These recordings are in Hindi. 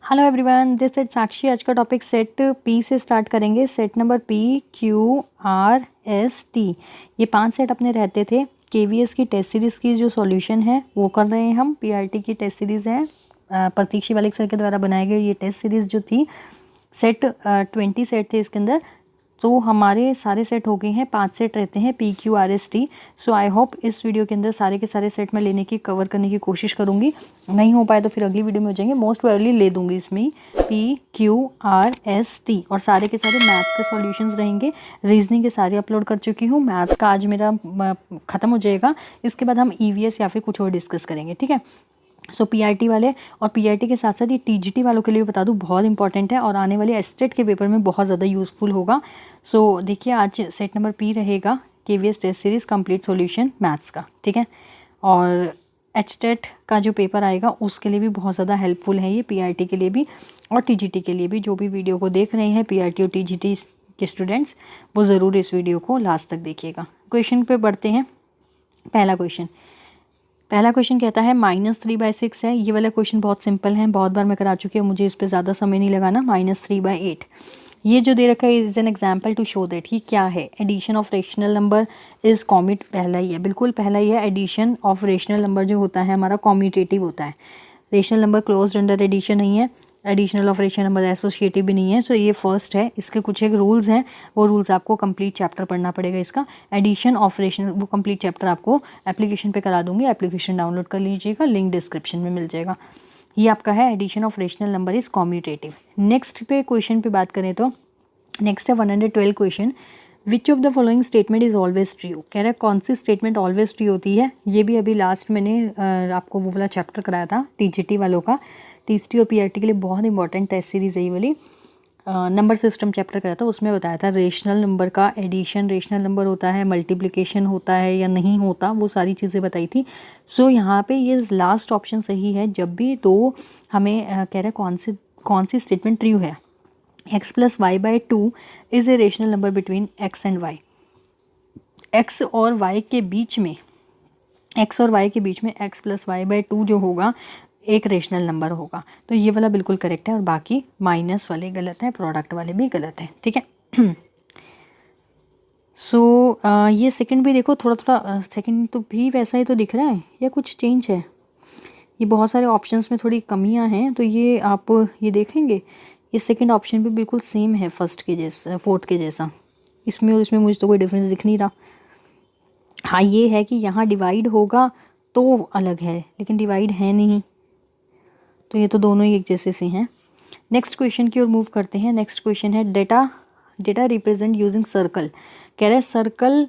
हेलो एवरीवन, दिस सेट साक्षी। आज का टॉपिक सेट पी से स्टार्ट करेंगे। Set number P Q R S T, ये 5 सेट अपने रहते थे। केवीएस की टेस्ट सीरीज़ की जो सॉल्यूशन है वो कर रहे हैं हम। पीआरटी की टेस्ट सीरीज़ है, प्रतीक शिवालिक सर के द्वारा बनाए गए। ये टेस्ट सीरीज़ जो थी, सेट 20 सेट थे इसके अंदर। तो हमारे सारे सेट हो गए हैं, 5 सेट रहते हैं P Q R S T. So I hope इस वीडियो के अंदर सारे के सारे सेट मैं लेने की कवर करने की कोशिश करूँगी। नहीं हो पाए तो फिर अगली वीडियो में हो जाएंगे। मोस्ट प्रोबेबली ले दूंगी इसमें P Q R S T, और सारे के सारे मैथ्स के सॉल्यूशंस रहेंगे। रीजनिंग के सारे अपलोड कर चुकी हूँ। मैथ्स का आज मेरा ख़त्म हो जाएगा। इसके बाद हम ईवीएस या फिर कुछ और डिस्कस करेंगे, ठीक है। सो पीआरटी वाले और पीआरटी के साथ साथ ये टीजीटी वालों के लिए बता दूँ, बहुत इंपॉर्टेंट है और आने वाले एस्टेट के पेपर में बहुत ज़्यादा यूज़फुल होगा। सो देखिए, आज सेट नंबर पी रहेगा KVS test series complete solution maths का, ठीक है। और एचटेट का जो पेपर आएगा उसके लिए भी बहुत ज़्यादा हेल्पफुल है ये, पीआरटी के लिए भी और टीजीटी के लिए भी। जो भी वीडियो को देख रहे हैं पीआरटी और टीजीटी के स्टूडेंट्स, वो ज़रूर इस वीडियो को लास्ट तक देखिएगा। क्वेश्चन पे बढ़ते हैं। पहला क्वेश्चन कहता है -3/6 है। ये वाला क्वेश्चन बहुत सिंपल है, बहुत बार मैं करा चुकी हूँ, मुझे इस पर ज़्यादा समय नहीं लगाना। -3/8 ये जो दे रखा है is an example to show that he क्या है। Addition of rational number is commit, पहला ही है, बिल्कुल पहला ही है। एडिशन ऑफ रेशनल नंबर जो होता है हमारा कॉम्यूटेटिव होता है। Rational number closed under addition नहीं है, additional of rational number associative भी नहीं है। सो ये फर्स्ट है। इसके कुछ एक रूल्स हैं, वो रूल्स आपको कंप्लीट चैप्टर पढ़ना पड़ेगा इसका। एडिशन ऑफ रेशनल, वो कंप्लीट चैप्टर आपको एप्लीकेशन पे करा दूंगी, एप्लीकेशन डाउनलोड कर लीजिएगा, लिंक डिस्क्रिप्शन में मिल जाएगा। ये आपका है addition of rational number is commutative. Next पे क्वेश्चन पे बात करें तो नेक्स्ट है 112 question. Which of the following statement is always true. कह रहा है कौन सी स्टेटमेंट ऑलवेज ट्रू होती है। ये भी अभी लास्ट मैंने आपको वो वाला चैप्टर कराया था टीजीटी वालों का। टीजीटी और पीआरटी के लिए बहुत इंपॉर्टेंट टेस्ट सीरीज़ है ये वाली। नंबर सिस्टम चैप्टर कराया था, उसमें बताया था रेशनल नंबर का एडिशन रेशनल नंबर होता है, मल्टीप्लिकेशन होता है या नहीं होता, वो सारी चीज़ें बताई थी। सो यहाँ पे ये लास्ट ऑप्शन सही है। जब भी तो हमें कह रहा है कौन सी स्टेटमेंट ट्रू है। x + y/2 is a rational number between x and y। x और y के बीच में x + y/2 जो होगा एक रेशनल नंबर होगा। तो ये वाला बिल्कुल करेक्ट है और बाकी माइनस वाले गलत हैं, प्रोडक्ट वाले भी गलत हैं, ठीक है। सो ये सेकंड भी देखो, थोड़ा थोड़ा सेकंड तो भी वैसा ही तो दिख रहा है या कुछ चेंज है। ये बहुत सारे ऑप्शंस में थोड़ी कमियां हैं, तो ये आप ये देखेंगे, ये सेकंड ऑप्शन भी बिल्कुल सेम है फर्स्ट के जैसा, फोर्थ के जैसा। इसमें और इसमें मुझे तो कोई डिफरेंस दिख नहीं रहा। हाँ, ये है कि यहाँ डिवाइड होगा तो अलग है, लेकिन डिवाइड है नहीं, तो ये तो दोनों ही एक जैसे से हैं। नेक्स्ट क्वेश्चन की ओर मूव करते हैं। नेक्स्ट क्वेश्चन है डेटा रिप्रेजेंट यूजिंग सर्कल। कह रहे हैं सर्कल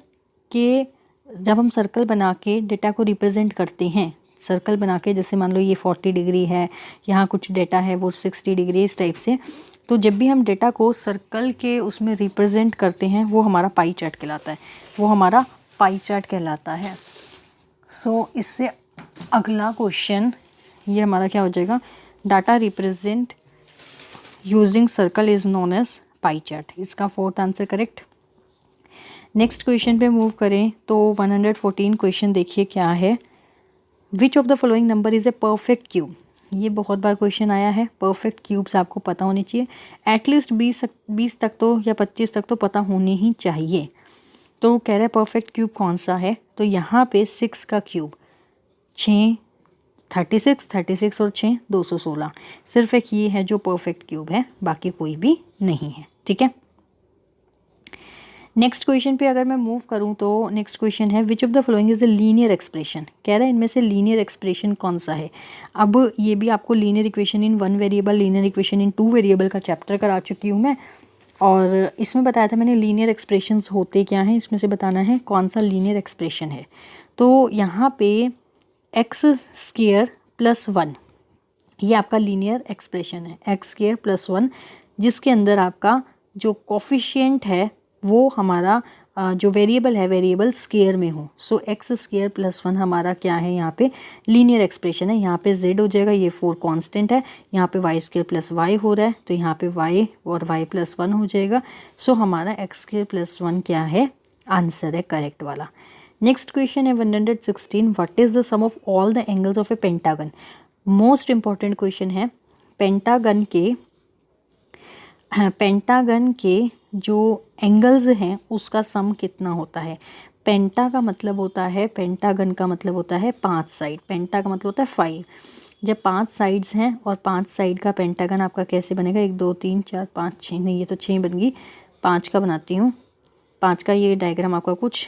के, जब हम सर्कल बना के डेटा को रिप्रेजेंट करते हैं, सर्कल बना के, जैसे मान लो ये 40 डिग्री है, यहाँ कुछ डेटा है वो 60 डिग्री, इस टाइप से। तो जब भी हम डेटा को सर्कल के उसमें रिप्रेजेंट करते हैं वो हमारा पाई चार्ट कहलाता है, सो इससे अगला क्वेश्चन ये हमारा क्या हो जाएगा। Data represent using circle is known as pie chart. इसका fourth answer correct. Next question पे मूव करें तो 114 क्वेश्चन देखिए क्या है। Which of the following number is a perfect cube. ये बहुत बार क्वेश्चन आया है। परफेक्ट क्यूब्स आपको पता होने चाहिए, एटलीस्ट 20 तक तो या 25 तक तो पता होने ही चाहिए। तो कह रहे हैं परफेक्ट क्यूब कौन सा है, तो यहाँ पे 6 का क्यूब 6, 36 और 6 216, सिर्फ एक ये है जो परफेक्ट क्यूब है, बाकी कोई भी नहीं है, ठीक है। नेक्स्ट क्वेश्चन पे अगर मैं मूव करूं तो नेक्स्ट क्वेश्चन है which of the following is a linear expression. कह रहा है इनमें से लीनियर एक्सप्रेशन कौन सा है। अब ये भी आपको linear equation in 1 variable, linear equation in 2 variable का चैप्टर करा चुकी हूँ मैं, और इसमें बताया था मैंने लीनियर एक्सप्रेशंस होते क्या हैं, इसमें से बताना है कौन सा लीनियर एक्सप्रेशन है। तो यहाँ पे x² + 1 ये आपका लीनियर एक्सप्रेशन है, x² + 1, जिसके अंदर आपका जो कोफिशिएंट है वो हमारा जो वेरिएबल है वेरिएबल स्केयर में हो। सो x² + 1 हमारा क्या है, यहाँ पे लीनियर एक्सप्रेशन है। यहाँ पे z हो जाएगा, ये 4 कांस्टेंट है, यहाँ पे y² + y हो रहा है, तो यहाँ पे y और y + 1 हो जाएगा। सो हमारा x² + 1 क्या है, आंसर है करेक्ट वाला। नेक्स्ट क्वेश्चन है 116, what is the sum of all the angles of a pentagon. Most important question है। पेंटागन के जो एंगल्स हैं उसका सम कितना होता है। पेंटा का मतलब होता है, पेंटागन का मतलब होता है 5 साइड, पेंटा का मतलब होता है 5। जब 5 साइड्स हैं और 5 साइड का पेंटागन आपका कैसे बनेगा, 1 2 3 4 5 6, नहीं ये तो 6 बन गई, 5 का बनाती हूँ। 5 का ये डायग्राम आपका कुछ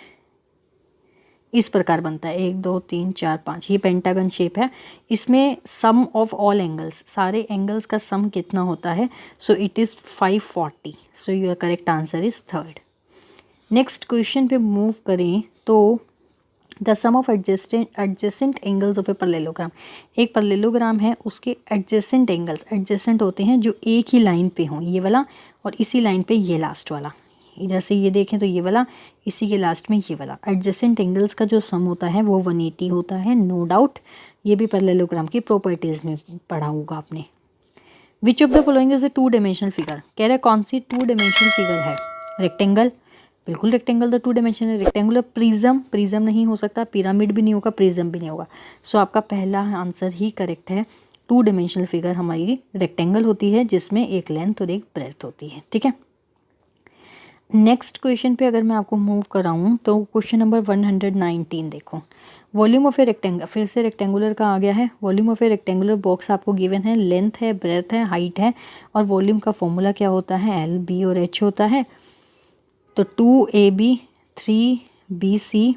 इस प्रकार बनता है, 1 2 3 4 5, ये पेंटागन शेप है। इसमें सम ऑफ ऑल एंगल्स, सारे एंगल्स का सम कितना होता है, so it is 540। So your correct answer is 3rd। Next question पे मूव करें तो the sum of adjacent angles of a parallelogram, एक पैरेललोग्राम है उसके एडजेसेंट एंगल्स, एडजेसेंट होते हैं जो एक ही लाइन पे हों, ये वाला और इसी लाइन पे ये लास्ट वाला, इधर से ये देखें तो ये वाला, इसी के लास्ट में ये वाला, एडजेसेंट एंगल्स का जो सम होता है वो 180 होता है, नो डाउट। ये भी पैरेललोग्राम की प्रॉपर्टीज़ में पढ़ा होगा आपने। विच of the following is a 2 dimensional figure, कह रहा है कौन सी 2 डायमेंशनल फिगर है। रेक्टेंगल, बिल्कुल rectangle the 2 dimensional rectangular. Prism, prism नहीं हो सकता, पिरामिड भी नहीं होगा, प्रिज्म भी नहीं होगा। सो आपका पहला आंसर ही करेक्ट है। 2 डायमेंशनल फिगर हमारी रेक्टेंगल होती है जिसमें एक लेंथ और एक ब्रेड्थ होती है, ठीक है। नेक्स्ट क्वेश्चन पे अगर मैं आपको मूव कराऊँ तो क्वेश्चन नंबर 119 देखो। वॉल्यूम ऑफ ए रेक्टेंगल, फिर से रेक्टेंगुलर का आ गया है। Volume of A rectangular box आपको गिवन है, लेंथ है, ब्रेड्थ है, हाइट है, और वॉल्यूम का फॉर्मूला क्या होता है, एल बी और एच होता है। तो 2AB 3BC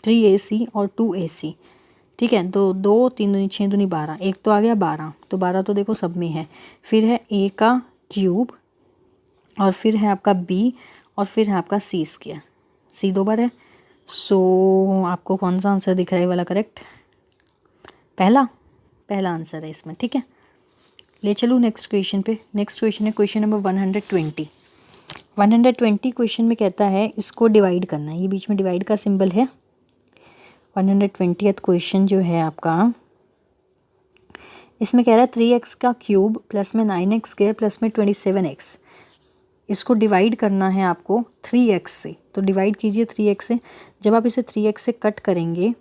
3AC और 2AC, ठीक है। तो 2 3 दूनी 6 दूनी 12, एक तो आ गया 12, तो 12 तो देखो सब में है। फिर है A का क्यूब, और फिर है आपका B, और फिर है आपका C स्क्वायर, C 2 बार है। सो आपको कौन सा आंसर दिख रहा है वाला करेक्ट, पहला आंसर है इसमें, ठीक है। ले चलूँ नेक्स्ट क्वेश्चन पे। नेक्स्ट क्वेश्चन है क्वेश्चन नंबर 120। 120 क्वेश्चन में कहता है इसको डिवाइड करना है, ये बीच में डिवाइड का सिंबल है। 120th क्वेश्चन जो है आपका, इसमें कह रहा है 3x का क्यूब प्लस में 9x स्क्वायर प्लस में 27x, इसको डिवाइड करना है आपको 3x से। तो डिवाइड कीजिए 3x से। जब आप इसे 3x से कट करेंगे,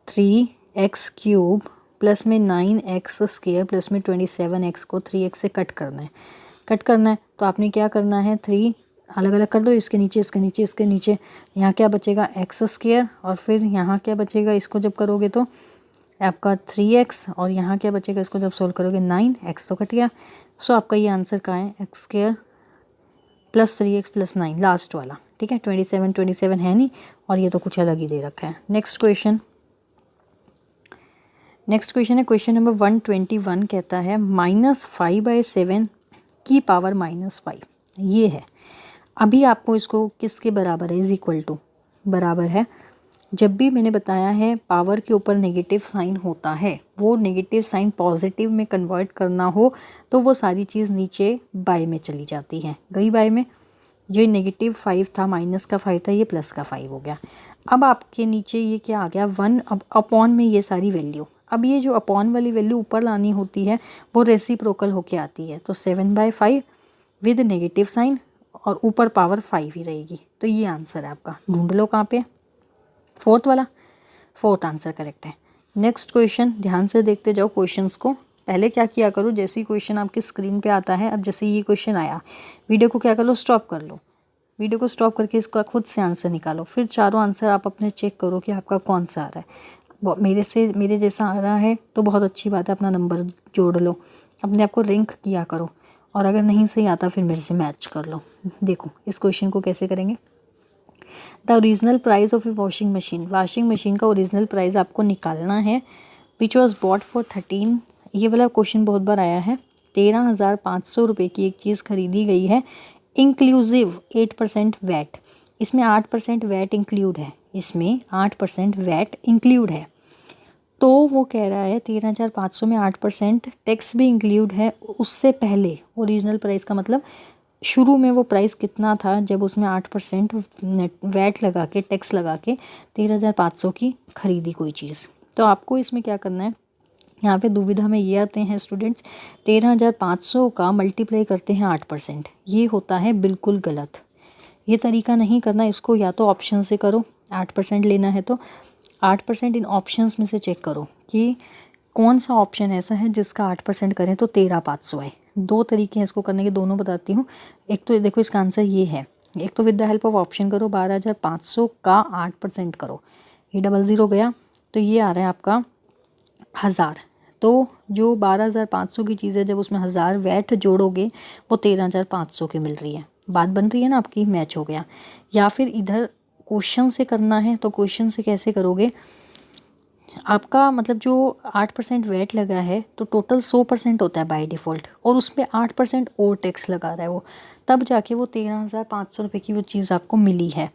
3x क्यूब प्लस में 9x स्क्वायर प्लस में 27x को 3x से कट करना है। तो आपने क्या करना है, 3 अलग अलग कर दो, इसके नीचे इसके नीचे इसके नीचे, यहाँ क्या बचेगा x स्क्वायर, और फिर यहाँ क्या बचेगा, इसको जब करोगे तो आपका 3x, और यहाँ क्या बचेगा, इसको जब सोल्व करोगे 9x तो कट गया। सो आपका ये आंसर कहाँ है, x square plus 3x plus 9 last वाला, ठीक है। 27 है नहीं, और ये तो कुछ अलग ही दे रखा है। नेक्स्ट क्वेश्चन है क्वेश्चन नंबर 121, कहता है -5/7 की पावर -5, ये है। अभी आपको इसको किसके बराबर है, इज इक्वल टू, बराबर है। जब भी मैंने बताया है पावर के ऊपर नेगेटिव साइन होता है, वो नेगेटिव साइन पॉजिटिव में कन्वर्ट करना हो तो वो सारी चीज़ नीचे बाय में चली जाती है, गई बाय में। जो -5 था, माइनस का 5 था, ये प्लस का 5 हो गया। अब आपके नीचे ये क्या आ गया, 1 अपॉन में ये सारी वैल्यू। अब ये जो अपॉन वाली वैल्यू ऊपर लानी होती है वो रेसिप्रोकल होके आती है। तो 7/5 विद नेगेटिव साइन, और ऊपर पावर 5 ही रहेगी। तो ये आंसर है आपका, ढूंढ लो कहाँ पे, 4th वाला, 4th आंसर करेक्ट है। नेक्स्ट क्वेश्चन, ध्यान से देखते जाओ क्वेश्चंस को। पहले क्या किया करो, जैसे ही क्वेश्चन आपकी स्क्रीन पे आता है, अब जैसे ये क्वेश्चन आया, वीडियो को क्या कर लो, स्टॉप कर लो। वीडियो को स्टॉप करके इसका खुद से आंसर निकालो, फिर चारों आंसर आप अपने चेक करो कि आपका कौन सा आ रहा है। मेरे जैसा आ रहा है तो बहुत अच्छी बात है, अपना नंबर जोड़ लो, अपने आप को रैंक किया करो, और अगर नहीं सही आता फिर मेरे से मैच कर लो। देखो इस क्वेश्चन को कैसे करेंगे। The original price of A washing machine का ओरिजिनल प्राइस आपको निकालना है, विच वॉज बॉट फॉर 13, ये वाला क्वेश्चन बहुत बार आया है। 13,500 रुपये की एक चीज़ खरीदी गई है, इंक्लूसिव 8% वैट, इसमें 8% वैट इंक्लूड है, इसमें 8% वैट इंक्लूड है। तो वो कह रहा है 13,500 में 8% टैक्स भी इंक्लूड है। उससे पहले ओरिजिनल प्राइस का मतलब शुरू में वो प्राइस कितना था जब उसमें 8% वैट लगा के, टैक्स लगा के 13,500 की खरीदी कोई चीज़। तो आपको इसमें क्या करना है, यहाँ पे दुविधा में ये आते हैं स्टूडेंट्स, 13,500 का मल्टीप्लाई करते हैं 8%, ये होता है बिल्कुल गलत। ये तरीका नहीं करना, इसको या तो ऑप्शन से करो, 8% लेना है तो 8% इन ऑप्शंस में से चेक करो कि कौन सा ऑप्शन ऐसा है जिसका 8% करें तो 13,500 है। दो तरीके हैं इसको करने के, दोनों बताती हूँ। एक तो देखो इसका आंसर ये है, एक तो with the help of option करो, 12,500 का 8% करो, ये 00 गया तो ये आ रहा है आपका 1000। तो जो 12,500 की चीज़ है जब उसमें 1000 वैट जोड़ोगे वो 13,500 की मिल रही है। बात बन रही है ना आपकी, मैच हो गया। या फिर इधर क्वेश्चन से करना है तो क्वेश्चन से कैसे करोगे, आपका मतलब जो 8% वैट लगा है तो टोटल 100% होता है बाय डिफ़ॉल्ट, और उस पर 8% और टैक्स लगा रहा है वो, तब जाके वो 13,500 रुपये की वो चीज़ आपको मिली है।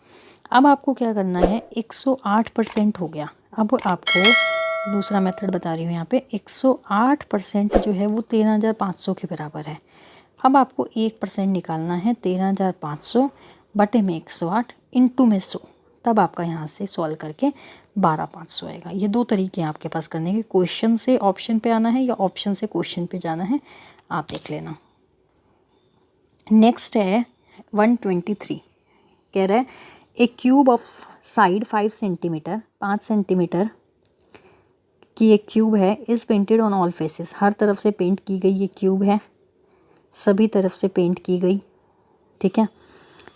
अब आपको क्या करना है, 108% हो गया। अब आपको दूसरा मेथड बता रही हूँ यहाँ पे, 108% जो है वो 13,500 के बराबर है। अब आपको 1% निकालना है, 13,500 बटे में 108 इंटू में 100, तब आपका यहाँ से सॉल्व करके 12,500 आएगा। ये दो तरीके हैं आपके पास करने के, क्वेश्चन से ऑप्शन पे आना है या ऑप्शन से क्वेश्चन पे जाना है, आप देख लेना। नेक्स्ट है 123, कह रहा है a cube of side 5 centimetre, 5 centimetre की एक क्यूब है, is painted on all faces, हर तरफ से पेंट की गई ये क्यूब है, सभी तरफ से पेंट की गई, ठीक है।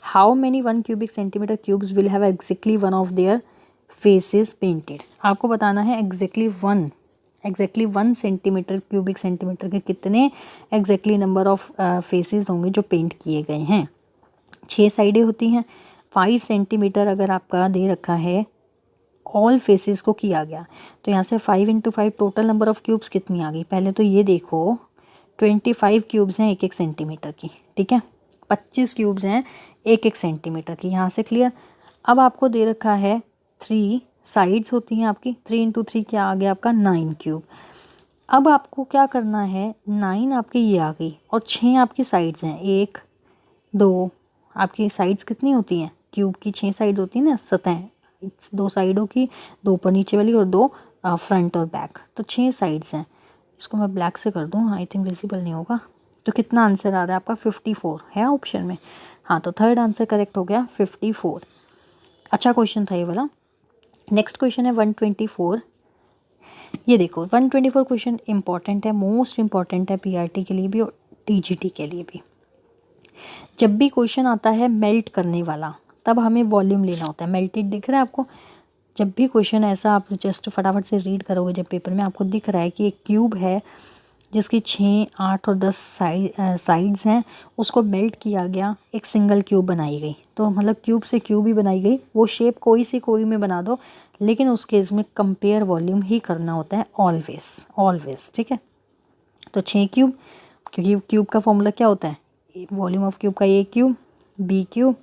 How many 1 cubic centimetre cubes will have exactly one of their faces painted. आपको बताना है एग्जैक्टली 1 सेंटीमीटर क्यूबिक सेंटीमीटर के कितने एग्जैक्टली नंबर ऑफ फेसेस होंगे जो पेंट किए गए हैं। 6 साइडें होती हैं, 5 सेंटीमीटर अगर आपका दे रखा है ऑल फेसेस को किया गया, तो यहाँ से 5 × 5 टोटल नंबर ऑफ क्यूब्स कितनी आ गई। पहले तो ये देखो 25 क्यूब्स हैं 1-1 सेंटीमीटर की, ठीक है, 25 क्यूब्स हैं 1-1 सेंटीमीटर की, यहाँ से क्लियर। अब आपको दे रखा है 3 साइड्स होती हैं आपकी, 3 × 3 क्या आ गया आपका 9 क्यूब। अब आपको क्या करना है, 9 आपकी ये आ गई और 6 आपकी साइड्स हैं, 1 2 आपकी साइड्स कितनी होती हैं क्यूब की, 6 साइड्स होती हैं ना, सतहें, 2 साइडों की, 2 ऊपर नीचे वाली और 2 फ्रंट और बैक, तो 6 साइड्स हैं। इसको मैं ब्लैक से कर दूँ, आई थिंक विजिबल नहीं होगा। तो कितना आंसर आ रहा है आपका 54 है ऑप्शन में। हाँ, तो थर्ड आंसर करेक्ट हो गया 54। अच्छा क्वेश्चन था ये वाला। नेक्स्ट क्वेश्चन है 124। ये देखो 124 क्वेश्चन इंपॉर्टेंट है, मोस्ट इंपॉर्टेंट है पीआरटी के लिए भी और टीजीटी के लिए भी। जब भी क्वेश्चन आता है मेल्ट करने वाला, तब हमें वॉल्यूम लेना होता है। मेल्टेड दिख रहा है आपको, जब भी क्वेश्चन ऐसा आप जस्ट फटाफट से रीड करोगे जब पेपर में, आपको दिख रहा है कि एक क्यूब है जिसकी 6, 8 और 10 साइड्स हैं, उसको मेल्ट किया गया, एक सिंगल क्यूब बनाई गई। तो मतलब क्यूब से क्यूब ही बनाई गई, वो शेप कोई में बना दो, लेकिन उस केस में कंपेयर वॉल्यूम ही करना होता है ऑलवेज, ठीक है। तो 6 क्यूब, क्योंकि क्यूब का फॉर्मूला क्या होता है, वॉल्यूम ऑफ क्यूब का ए क्यूब बी क्यूब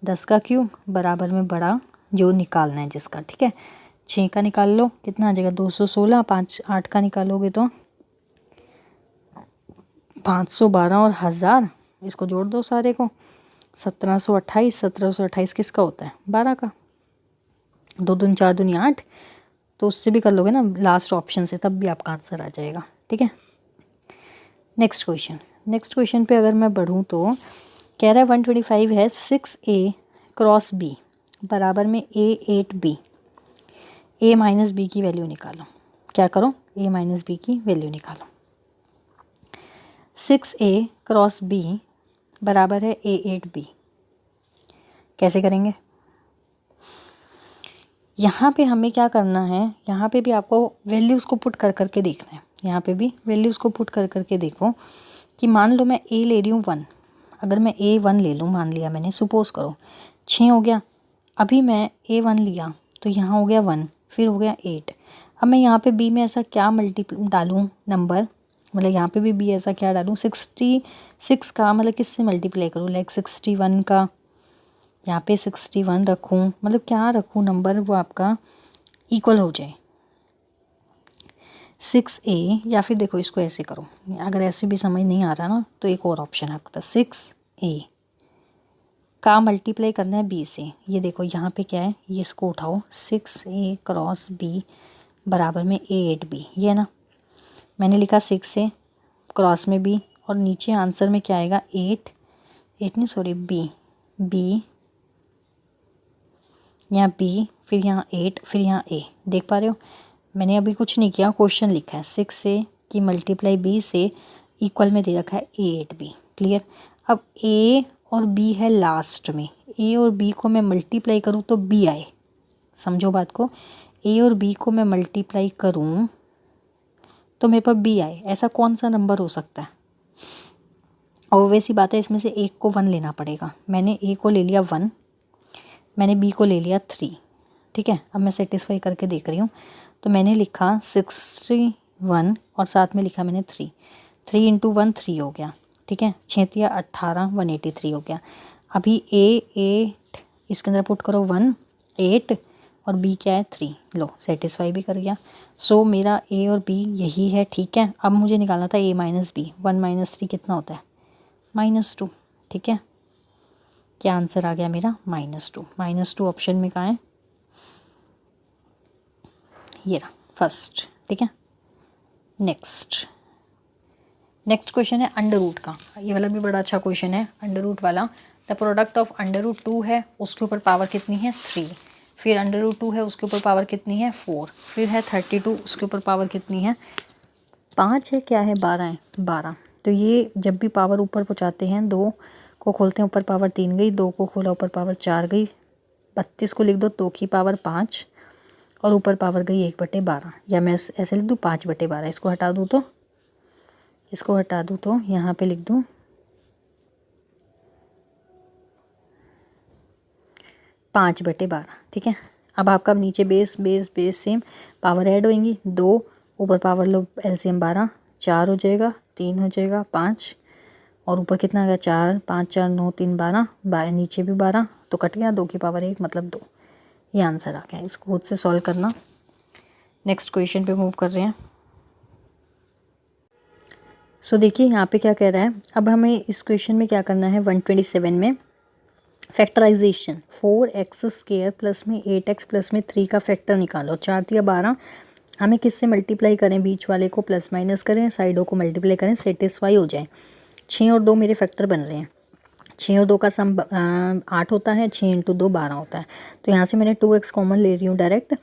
10 का क्यूब बराबर में बड़ा जो निकालना है जिसका, ठीक है। 6 का निकाल लो, कितना आ जाएगा 216, 5 8 का निकालोगे तो 512 और 1000, इसको जोड़ दो सारे को, 1728। 1728 किसका होता है 12 का, 2 दूनी 4 दूनी 8, तो उससे भी कर लोगे ना लास्ट ऑप्शन से, तब भी आपका आंसर आ जाएगा, ठीक है। नेक्स्ट क्वेश्चन पे अगर मैं बढ़ूँ तो कह रहा है 125 है 6A क्रॉस B बराबर में A8B, A माइनस B की वैल्यू निकालो। क्या करो, A माइनस B की वैल्यू निकालो। 6A क्रॉस B बराबर है A8B, कैसे करेंगे। यहाँ पे हमें क्या करना है, यहाँ पे भी आपको वैल्यूज़ को पुट कर करके देखना है। यहाँ पे भी वैल्यूज़ को पुट कर करके देखो कि मान लो मैं A ले रही हूँ 1, अगर मैं A1 ले लूँ, मान लिया मैंने, सपोज करो 6 हो गया, अभी मैं A1 लिया तो यहाँ हो गया 1, फिर हो गया 8। अब मैं यहाँ पे B में ऐसा क्या डालूँ नंबर, मतलब यहाँ पे भी B ऐसा क्या डालूँ, 66 का मतलब किससे मल्टीप्लाई करूँ, लाइक 61 का, यहाँ पे 61 रखूँ, मतलब क्या रखूँ नंबर वो आपका इक्वल हो जाए 6A। या फिर देखो इसको ऐसे करो, अगर ऐसे भी समझ नहीं आ रहा ना तो एक और ऑप्शन है आपका, 6A का मल्टीप्लाई करना है B से। ये देखो यहाँ पे क्या है, ये इसको उठाओ, 6A क्रॉस B बराबर में A8B, ये ना मैंने लिखा 6A क्रॉस में B, और नीचे आंसर में क्या आएगा B, यहाँ B, फिर यहाँ 8, फिर यहाँ A, देख पा रहे हो। मैंने अभी कुछ नहीं किया, क्वेश्चन लिखा है 6A की मल्टीप्लाई B से इक्वल में दे रखा है A8B। क्लियर। अब A और B है लास्ट में, A और B को मैं मल्टीप्लाई करूँ तो B आए, समझो बात को। A और B को मैं मल्टीप्लाई करूँ तो मेरे पास B आए, ऐसा कौन सा नंबर हो सकता है? और वैसी बात है, इसमें से एक को 1 लेना पड़ेगा। मैंने A को ले लिया 1, मैंने B को ले लिया 3। ठीक है, अब मैं सेटिस्फाई करके देख रही हूँ। तो मैंने लिखा 61 और साथ में लिखा मैंने 3। 3 इंटू 1 3 हो गया। ठीक है, 6 18 183 हो गया। अभी A8 इसके अंदर पुट करो 1 8 और B क्या है 3। लो सेटिस्फाई भी कर गया। सो मेरा A और B यही है। ठीक है, अब मुझे निकालना था A माइनस B। 1 माइनस 3 कितना होता है? -2। ठीक है, क्या आंसर आ गया मेरा? -2। -2 ऑप्शन में कहाँ है? ये रहा फर्स्ट। ठीक है, नेक्स्ट क्वेश्चन है अंडर रूट का। ये वाला भी बड़ा अच्छा क्वेश्चन है, अंडर रूट वाला। The product of under root 2 है, उसके ऊपर पावर कितनी है? 3। फिर अंडर रूट 2 है, उसके ऊपर पावर कितनी है? 4। फिर है 32, उसके ऊपर पावर कितनी है? 5 है, क्या है? 12 है, 12। तो ये जब भी पावर ऊपर पहुँचाते हैं, 2 को खोलते हैं ऊपर पावर 3 गई, 2 को खोला ऊपर पावर 4 गई, 32 को लिख दो 2 की पावर 5 और ऊपर पावर गई 1/12, या मैं ऐसे लिख दूँ 5/12। इसको हटा दूँ तो यहाँ पे लिख दूँ 5/12। ठीक है, अब आपका नीचे बेस सेम, पावर ऐड होएंगी। 2 ऊपर पावर लो एलसीएम 12, 4 हो जाएगा, 3 हो जाएगा, 5 और ऊपर कितना आ गया? 4, 5 4 9 3 12, नीचे भी 12 तो कट गया, 2 की पावर 1 मतलब 2। ये आंसर आ गया। इसको खुद से सॉल्व करना। नेक्स्ट क्वेश्चन पे मूव कर रहे हैं। सो देखिए यहाँ पे क्या कह रहा है। अब हमें इस क्वेश्चन में क्या करना है? 127 में फैक्टराइजेशन 4x² प्लस में 8x प्लस में 3 का फैक्टर निकालो। 4 3 12, हमें किससे मल्टीप्लाई करें? बीच वाले को प्लस माइनस करें, साइडों को मल्टीप्लाई करें, सेटिस्फाई हो जाए। 6 और 2 मेरे फैक्टर बन रहे हैं। 6 और 2 का सम 8 होता है, 6 इंटू 2 12 होता है। तो यहाँ से मैंने 2x कॉमन ले रही हूँ डायरेक्ट,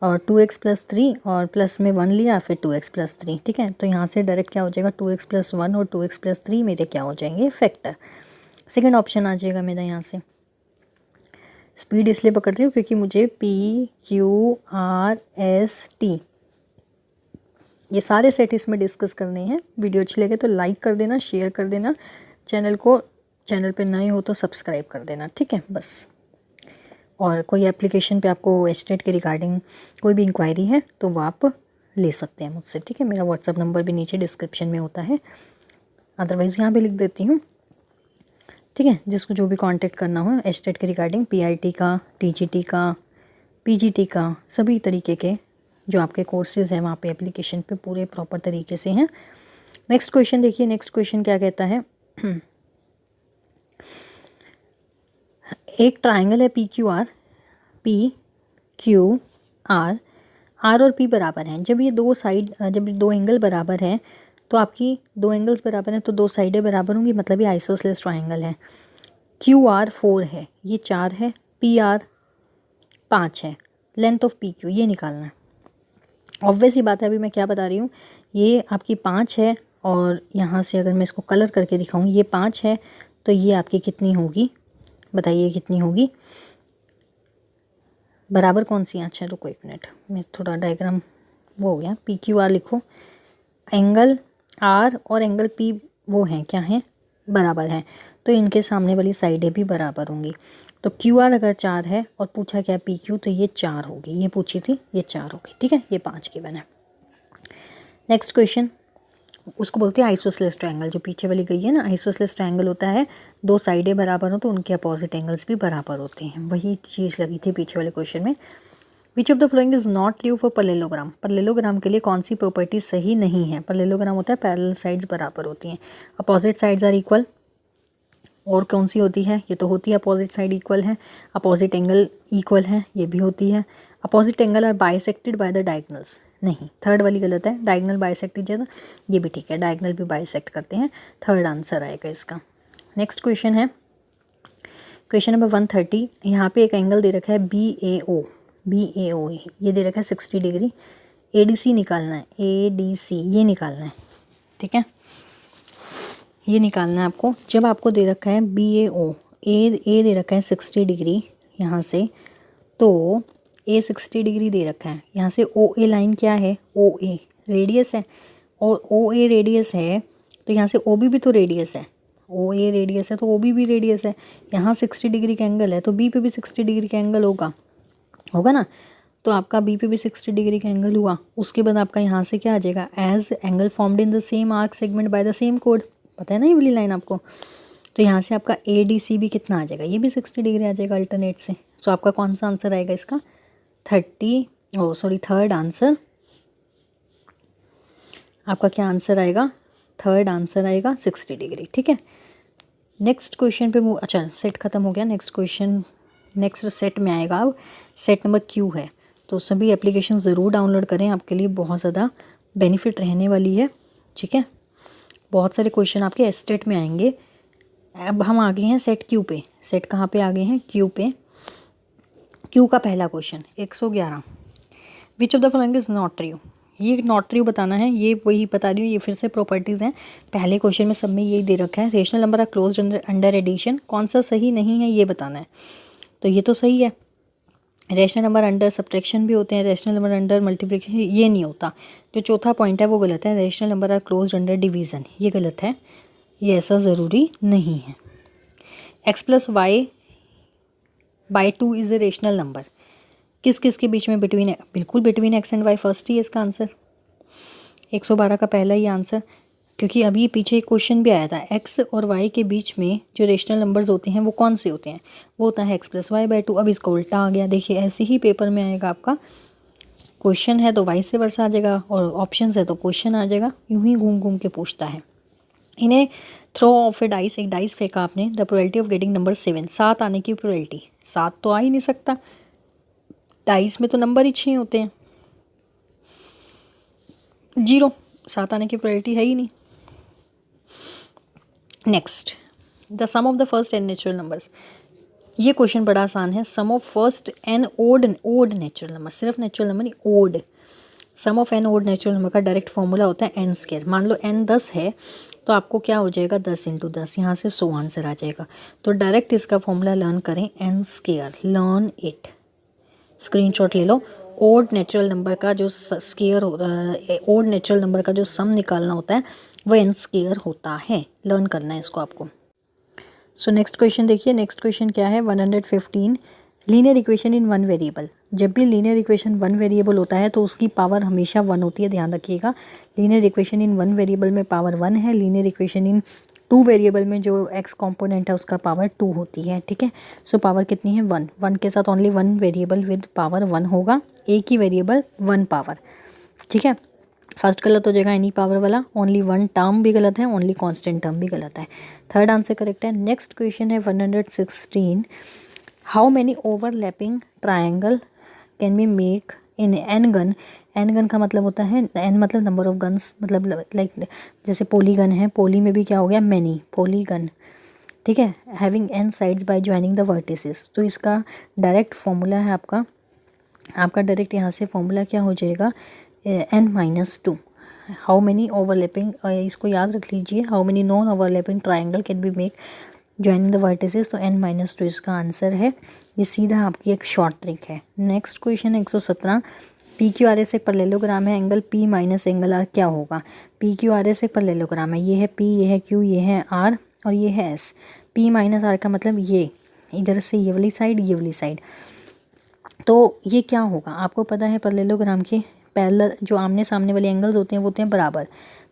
और 2x प्लस 3 और प्लस में 1 लिया, फिर 2x प्लस 3। ठीक है, तो यहाँ से डायरेक्ट क्या हो जाएगा? 2x प्लस 1 और 2x प्लस 3 मेरे क्या हो जाएंगे? फैक्टर। सेकेंड ऑप्शन आ जाएगा मेरा। यहाँ से स्पीड इसलिए पकड़ रही हूँ क्योंकि मुझे PQRST ये सारे सेट इसमें डिस्कस करने हैं। वीडियो अच्छी लगे तो लाइक कर देना, शेयर कर देना, चैनल पे नए हो तो सब्सक्राइब कर देना। ठीक है बस। और कोई एप्लीकेशन पे आपको एस्टेट के रिगार्डिंग कोई भी इंक्वायरी है तो वो आप ले सकते हैं मुझसे। ठीक है, मेरा व्हाट्सअप नंबर भी नीचे डिस्क्रिप्शन में होता है, अदरवाइज़ यहाँ पे लिख देती हूँ। ठीक है, जिसको जो भी कांटेक्ट करना हो एस्टेट के रिगार्डिंग, PIT का, TGT का, PGT का, सभी तरीके के जो आपके कोर्सेज़ हैं वहाँ पे एप्लीकेशन पे पूरे प्रॉपर तरीके से हैं। नेक्स्ट क्वेश्चन देखिए। नेक्स्ट क्वेश्चन क्या कहता है? एक ट्राइंगल है PQR, R और P बराबर हैं। जब ये जब दो एंगल बराबर हैं तो आपकी दो एंगल्स बराबर हैं तो दो साइडें बराबर होंगी, मतलब ये आइसोसेलेस ट्राइंगल है। QR 4 है, ये 4 है, PR 5 है। लेंथ ऑफ PQ ये निकालना है। ऑब्वियस ही बात है, अभी मैं क्या बता रही हूँ, ये आपकी 5 है और यहाँ से अगर मैं इसको कलर करके दिखाऊँ, ये 5 है तो ये आपकी कितनी होगी? बताइए कितनी होगी? बराबर कौन सी? अच्छा रुको 1 मिनट, मैं थोड़ा डायग्राम वो हो गया। PQR लिखो, एंगल R और एंगल P वो हैं क्या हैं? बराबर हैं, तो इनके सामने वाली साइडें भी बराबर होंगी। तो QR अगर 4 है और पूछा क्या PQ, तो ये 4 होगी। ये पूछी थी, ये 4 होगी। ठीक है, ये 5 की बना है। नेक्स्ट क्वेश्चन, उसको बोलते हैं आइसोसेलेस ट्रायंगल। जो पीछे वाली गई है ना, आइसोसेलेस ट्रायंगल होता है दो साइडें बराबर हो तो उनके अपोजिट एंगल्स भी बराबर होते हैं। वही चीज़ लगी थी पीछे वाले क्वेश्चन में। विच of the following is not true for parallelogram. Parallelogram के लिए कौन सी प्रॉपर्टी सही नहीं है? पैरेललोग्राम होता है पैरेलल साइड्स बराबर होती हैं, अपोजिट साइड्स आर इक्वल। और कौन सी होती है? ये तो होती है अपोजिट साइड इक्वल है, अपोजिट एंगल इक्वल है, ये भी होती है। Opposite angle are bisected by the diagonals, नहीं थर्ड वाली गलत है। डायगनल बाइसेक्टेड ज़्यादा, ये भी ठीक है, डायगनल भी बाइसेक्ट करते हैं। थर्ड आंसर आएगा इसका। नेक्स्ट क्वेश्चन है क्वेश्चन नंबर 130। यहाँ पे एक एंगल दे रखा है BAO, ये दे रखा है 60 डिग्री। ADC निकालना है, ADC ये निकालना है, ठीक है, ये निकालना है आपको। जब आपको दे रखा है BAO, ए दे रखा है 60 डिग्री यहाँ से, तो A 60 डिग्री दे रखा है, यहाँ से OA लाइन क्या है, OA रेडियस है, और OA रेडियस है तो यहाँ से OB भी तो रेडियस है, OA रेडियस है तो OB भी रेडियस है। यहाँ 60 डिग्री का एंगल है तो B पे भी 60 डिग्री का एंगल होगा ना। तो आपका B पे भी 60 डिग्री का एंगल हुआ। उसके बाद आपका यहाँ से क्या आ जाएगा, as angle formed in the same arc segment by the same कोड, पता है ना ये वाली लाइन आपको। तो यहाँ से आपका ADC भी कितना आ जाएगा, ये भी 60 डिग्री आ जाएगा अल्टरनेट से। तो आपका कौन सा आंसर आएगा इसका, थर्ड आंसर आपका क्या आंसर आएगा, थर्ड आंसर आएगा 60 डिग्री, ठीक है। नेक्स्ट क्वेश्चन पे अच्छा सेट खत्म हो गया। नेक्स्ट क्वेश्चन नेक्स्ट सेट में आएगा, अब सेट नंबर Q है। तो सभी एप्लीकेशन ज़रूर डाउनलोड करें, आपके लिए बहुत ज़्यादा बेनिफिट रहने वाली है, ठीक है। बहुत सारे क्वेश्चन आपके एस्टेट में आएंगे। अब हम आ गए हैं सेट Q पे। सेट कहाँ पे आ गए हैं, Q पे। Q का पहला question 111, which of the following is not true. ये नॉट ट्रू बताना है, ये वही बता रही हूँ, ये फिर से प्रॉपर्टीज़ हैं। पहले क्वेश्चन में सब में यही दे रखा है, rational number are close under addition, कौन सा सही नहीं है ये बताना है। तो ये तो सही है, रेशनल नंबर अंडर सब्ट्रैक्शन भी होते हैं, रेशनल नंबर अंडर मल्टीप्लिकेशन ये नहीं होता। जो चौथा पॉइंट है वो गलत है, rational number are close under division, ये गलत है, ये ऐसा ज़रूरी नहीं है। x+y/2 is a rational number, किस किस के बीच में, बिटवीन, बिल्कुल between x and y, first ही है इसका आंसर। 112 का पहला ही आंसर, क्योंकि अभी पीछे एक क्वेश्चन भी आया था, x और y के बीच में जो रेशनल नंबर्स होते हैं वो कौन से होते हैं, वो होता है x+y/2। अब इसका उल्टा आ गया, देखिए ऐसे ही पेपर में आएगा आपका, क्वेश्चन है तो वाइस से वर्सा आ जाएगा और ऑप्शन है तो क्वेश्चन आ जाएगा, यूं ही घूम घूम के पूछता है। इन्हें थ्रो ऑफ ए डाइस, एक डाइस फेंका आपने, the probability of getting number 7, 7 आने की प्रोबेबिलिटी, 7 तो आ ही नहीं सकता, डाइस में तो नंबर ही 6 होते हैं, 0, 7 आने की प्रोबेबिलिटी है ही नहीं। Next, the sum of the first n natural numbers, ये क्वेश्चन बड़ा आसान है। Sum of first n odd natural number, सिर्फ नेचुरल नंबर नहीं, odd, sum of n odd natural number का डायरेक्ट फॉर्मूला होता है n स्क्वायर। मान लो n 10 है तो आपको क्या हो जाएगा, 10 × 10, यहाँ से 100 आंसर आ जाएगा। तो डायरेक्ट इसका फॉर्मूला लर्न करें, n square, learn it, screenshot ले लो। ओड नेचुरल नंबर का जो स्क्वायर होता है, ओड नेचुरल नंबर का जो सम निकालना होता है वो n स्क्वायर होता है, लर्न करना है इसको आपको। सो नेक्स्ट क्वेश्चन देखिए, नेक्स्ट क्वेश्चन क्या है, 115, linear equation in one variable. जब भी लीनियर इक्वेशन वन वेरिएबल होता है तो उसकी पावर हमेशा 1 होती है, ध्यान रखिएगा। Linear equation in one variable में पावर 1 है, लीनियर इक्वेशन इन 2 वेरिएबल में जो x कंपोनेंट है उसका पावर 2 होती है, ठीक है। सो पावर कितनी है, 1, 1 के साथ ओनली 1 वेरिएबल विद पावर 1 होगा, एक ही वेरिएबल 1 पावर, ठीक है। फर्स्ट गलत हो जाएगा एनी पावर वाला, ओनली 1 टर्म भी गलत है, ओनली कांस्टेंट टर्म भी गलत है। थर्ड आंसर करेक्ट है। नेक्स्ट क्वेश्चन है 116, how many overlapping triangle can be make in n gon. N gon का मतलब होता है, एन मतलब नंबर ऑफ गन्स, मतलब लाइक जैसे पोलीगन है, पोली में भी क्या हो गया, मैनी, पोलीगन, ठीक है। Having an sides by joining the vertices. तो इसका डायरेक्ट फॉर्मूला है आपका डायरेक्ट यहाँ से फॉर्मूला क्या हो जाएगा, n-2। हाउ मेनी ओवरलैपिंग, इसको याद रख लीजिए, how many non overlapping triangle can be make joining the vertices. तो n-2 इसका आंसर है, ये सीधा आपकी एक शॉर्ट ट्रिक है। नेक्स्ट क्वेश्चन 117, PQRS एक पैरेललोग्राम है, angle P minus angle R क्या होगा। PQRS एक पैरेललोग्राम है, ये है P, ये है Q, ये है R और ये है S। P माइनस R का मतलब ये इधर से ये वाली साइड, ये वाली साइड, तो ये क्या होगा, आपको पता है पैरेललोग्राम के पैरेलल जो आमने सामने वाले एंगल्स होते हैं वो होते हैं बराबर।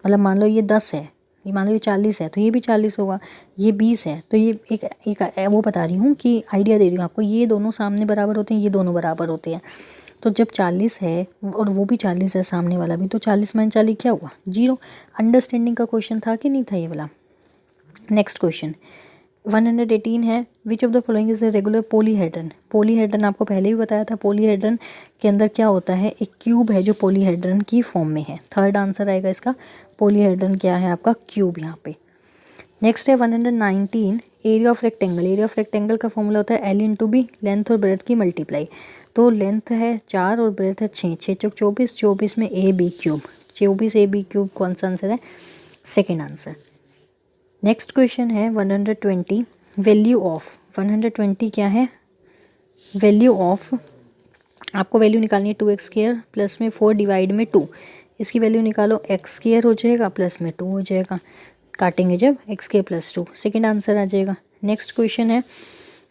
मतलब मान लो ये 10 है, ये मान लो ये 40 है तो ये भी 40 होगा, ये 20 है तो ये एक वो बता रही हूँ कि आइडिया दे रही हूँ आपको, ये दोनों सामने बराबर होते हैं, ये दोनों बराबर होते हैं। तो जब 40 है और वो भी 40 है सामने वाला भी, तो 40 - 40 क्या हुआ, 0। अंडरस्टैंडिंग का क्वेश्चन था कि नहीं था ये वाला। नेक्स्ट क्वेश्चन 118 है, which of the following is a regular polyhedron. Polyhedron आपको पहले भी बताया था, पॉलीहेड्रन के अंदर क्या होता है, एक क्यूब है जो पॉलीहेड्रन की फॉर्म में है। थर्ड आंसर आएगा इसका, पॉलीहेड्रन क्या है आपका, क्यूब यहाँ पे। नेक्स्ट है 119, area of rectangle. Area of rectangle का फॉर्मूला होता है L × B, लेंथ और ब्रेड्थ की मल्टीप्लाई। तो लेंथ है 4 और ब्रेथ है 6, 6 चौक 24, 24 में ए b cube, 24 a b cube कौन सा आंसर है? Second answer. नेक्स्ट क्वेश्चन है 120, वैल्यू ऑफ 120 क्या है? वैल्यू ऑफ, आपको वैल्यू निकालनी है 2x² प्लस में 4 डिवाइड में 2, इसकी वैल्यू निकालो, x² हो जाएगा प्लस में 2 हो जाएगा, काटेंगे जब x² प्लस 2, सेकेंड आंसर आ जाएगा। नेक्स्ट क्वेश्चन है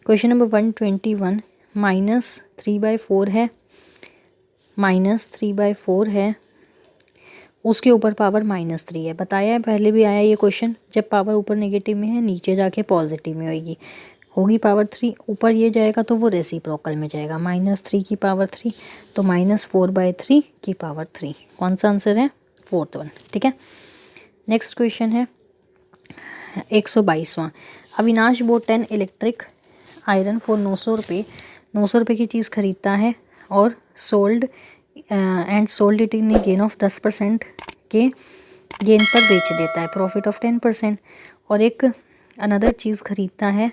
क्वेश्चन नंबर 121, -3/4 है, -3/4 है, उसके ऊपर पावर -3 है। बताया है, पहले भी आया ये क्वेश्चन, जब पावर ऊपर नेगेटिव में है नीचे जाके पॉजिटिव में होगी पावर 3, ऊपर ये जाएगा तो वो रेसिप्रोकल में जाएगा, -3 की पावर 3 तो -4/3 की पावर 3, कौन सा आंसर है? Fourth one. ठीक है, नेक्स्ट क्वेश्चन है 122वां, Avinash bought 10 electric iron for 900 रुपये, 900 रुपये की चीज़ खरीदता है और sold it in gain of 10% के गेन पर बेच देता है, प्रॉफिट ऑफ 10%। और एक अनदर चीज़ खरीदता है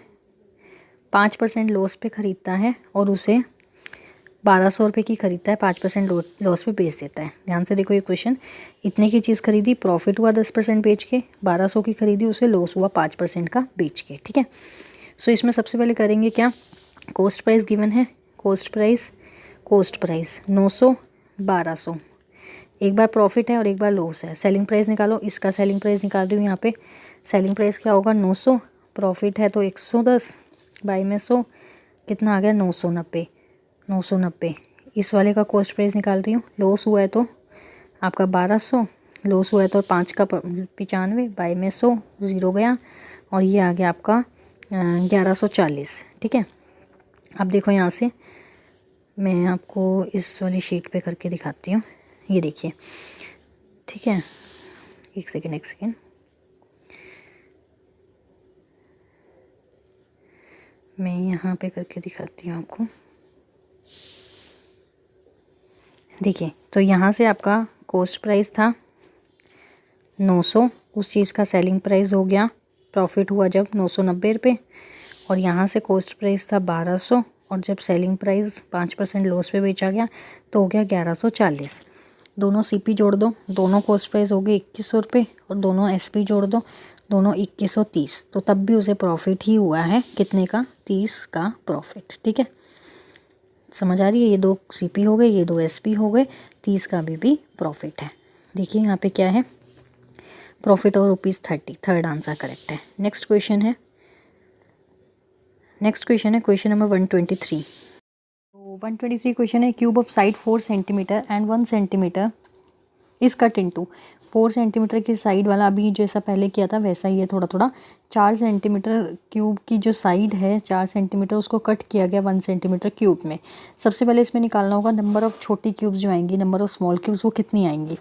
5% लॉस पे खरीदता है और उसे 1200 रुपये की खरीदता है, 5% लॉस पे बेच देता है। ध्यान से देखो ये क्वेश्चन, इतने की चीज़ खरीदी, प्रॉफिट हुआ 10% बेच के, 1200 की खरीदी, उसे लॉस हुआ 5% का बेच के। ठीक है, सो इसमें सबसे पहले करेंगे क्या, कॉस्ट प्राइस गिवन है, कॉस्ट प्राइस 900 1200, एक बार प्रॉफिट है और एक बार लॉस है, सेलिंग प्राइस निकालो, इसका सेलिंग प्राइस निकाल रही हूँ यहाँ पे, सेलिंग प्राइस क्या होगा 900, प्रॉफिट है तो 110 बाई में 100, कितना आ गया 990, 990, इस वाले का कॉस्ट प्राइस निकाल रही हूँ, लॉस हुआ है तो आपका 1200, लॉस हुआ है तो 5 का 95 बाई में 100, ज़ीरो गया और ये आ गया आपका 1140। ठीक है, अब देखो यहाँ से मैं आपको इस वाली शीट पे करके दिखाती हूँ, ये देखिए। ठीक है, एक सेकेंड, मैं यहाँ पे करके दिखाती हूँ आपको। देखिए, तो यहाँ से आपका कॉस्ट प्राइस था 900, उस चीज़ का सेलिंग प्राइस हो गया, प्रॉफिट हुआ जब 990 रुपये, और यहाँ से कॉस्ट प्राइस था 1200 और जब सेलिंग प्राइस 5% लॉस पे बेचा गया तो हो गया 1140। दोनों सीपी जोड़ दो, दोनों कॉस्ट प्राइस हो गए 2100 रुपये और दोनों एसपी जोड़ दो, दोनों 2130, तो तब भी उसे प्रॉफिट ही हुआ है, कितने का? 30 का प्रॉफिट। ठीक है, समझ आ रही है, ये 2 सीपी हो गए, ये 2 एसपी हो गए, 30 का भी प्रॉफिट है। देखिए यहाँ पे क्या है, प्रॉफिट और ₹30, थर्ड आंसर करेक्ट है। नेक्स्ट क्वेश्चन है क्वेश्चन नंबर 123। तो 123 क्वेश्चन है, cube of side 4 centimetre and 1 centimetre is cut into, 4 centimetre की साइड वाला अभी जैसा पहले किया था वैसा ही है, थोड़ा 4 सेंटीमीटर क्यूब की जो साइड है 4 सेंटीमीटर, उसको कट किया गया 1 सेंटीमीटर क्यूब में। सबसे पहले इसमें निकालना होगा नंबर ऑफ़ छोटी क्यूब्स जो आएंगी, नंबर ऑफ़ स्मॉल क्यूब्स वो कितनी आएंगी।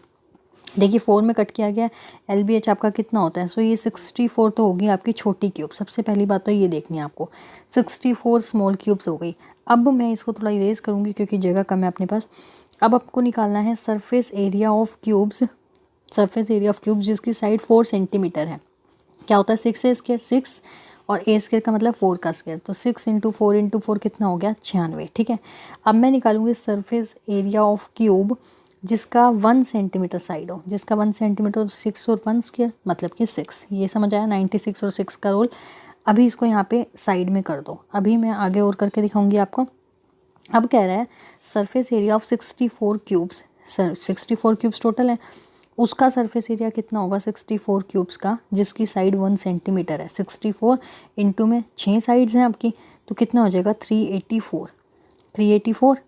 देखिए 4 में कट किया गया, LBH आपका कितना होता है, सो ये 64 तो होगी आपकी छोटी क्यूब। सबसे पहली बात तो ये देखनी है आपको, 64 स्मॉल क्यूब्स हो गई। अब मैं इसको थोड़ा इरेज करूँगी क्योंकि जगह कम है अपने पास। अब आपको निकालना है सरफेस एरिया ऑफ क्यूब्स, जिसकी साइड 4 सेंटीमीटर है। क्या होता है 6a² 6 और a² का मतलब 4 का स्क्वायर, तो 6 × 4 × 4 कितना हो गया 96। ठीक है, अब मैं निकालूंगी सरफेस एरिया ऑफ क्यूब जिसका 1 सेंटीमीटर साइड हो, जिसका 1 सेंटीमीटर 6 और 1 स्क्वायर मतलब कि 6, ये समझ आया 96 और 6 का रोल। अभी इसको यहाँ पे साइड में कर दो, अभी मैं आगे और करके दिखाऊंगी आपको। अब कह रहा है surface area of 64 cubes, 64 cubes total है, उसका सरफेस एरिया कितना होगा 64 क्यूब्स का, जिसकी साइड 1 सेंटीमीटर है। 64 इंटू में 6 साइड्स हैं आपकी, तो कितना हो जाएगा 384,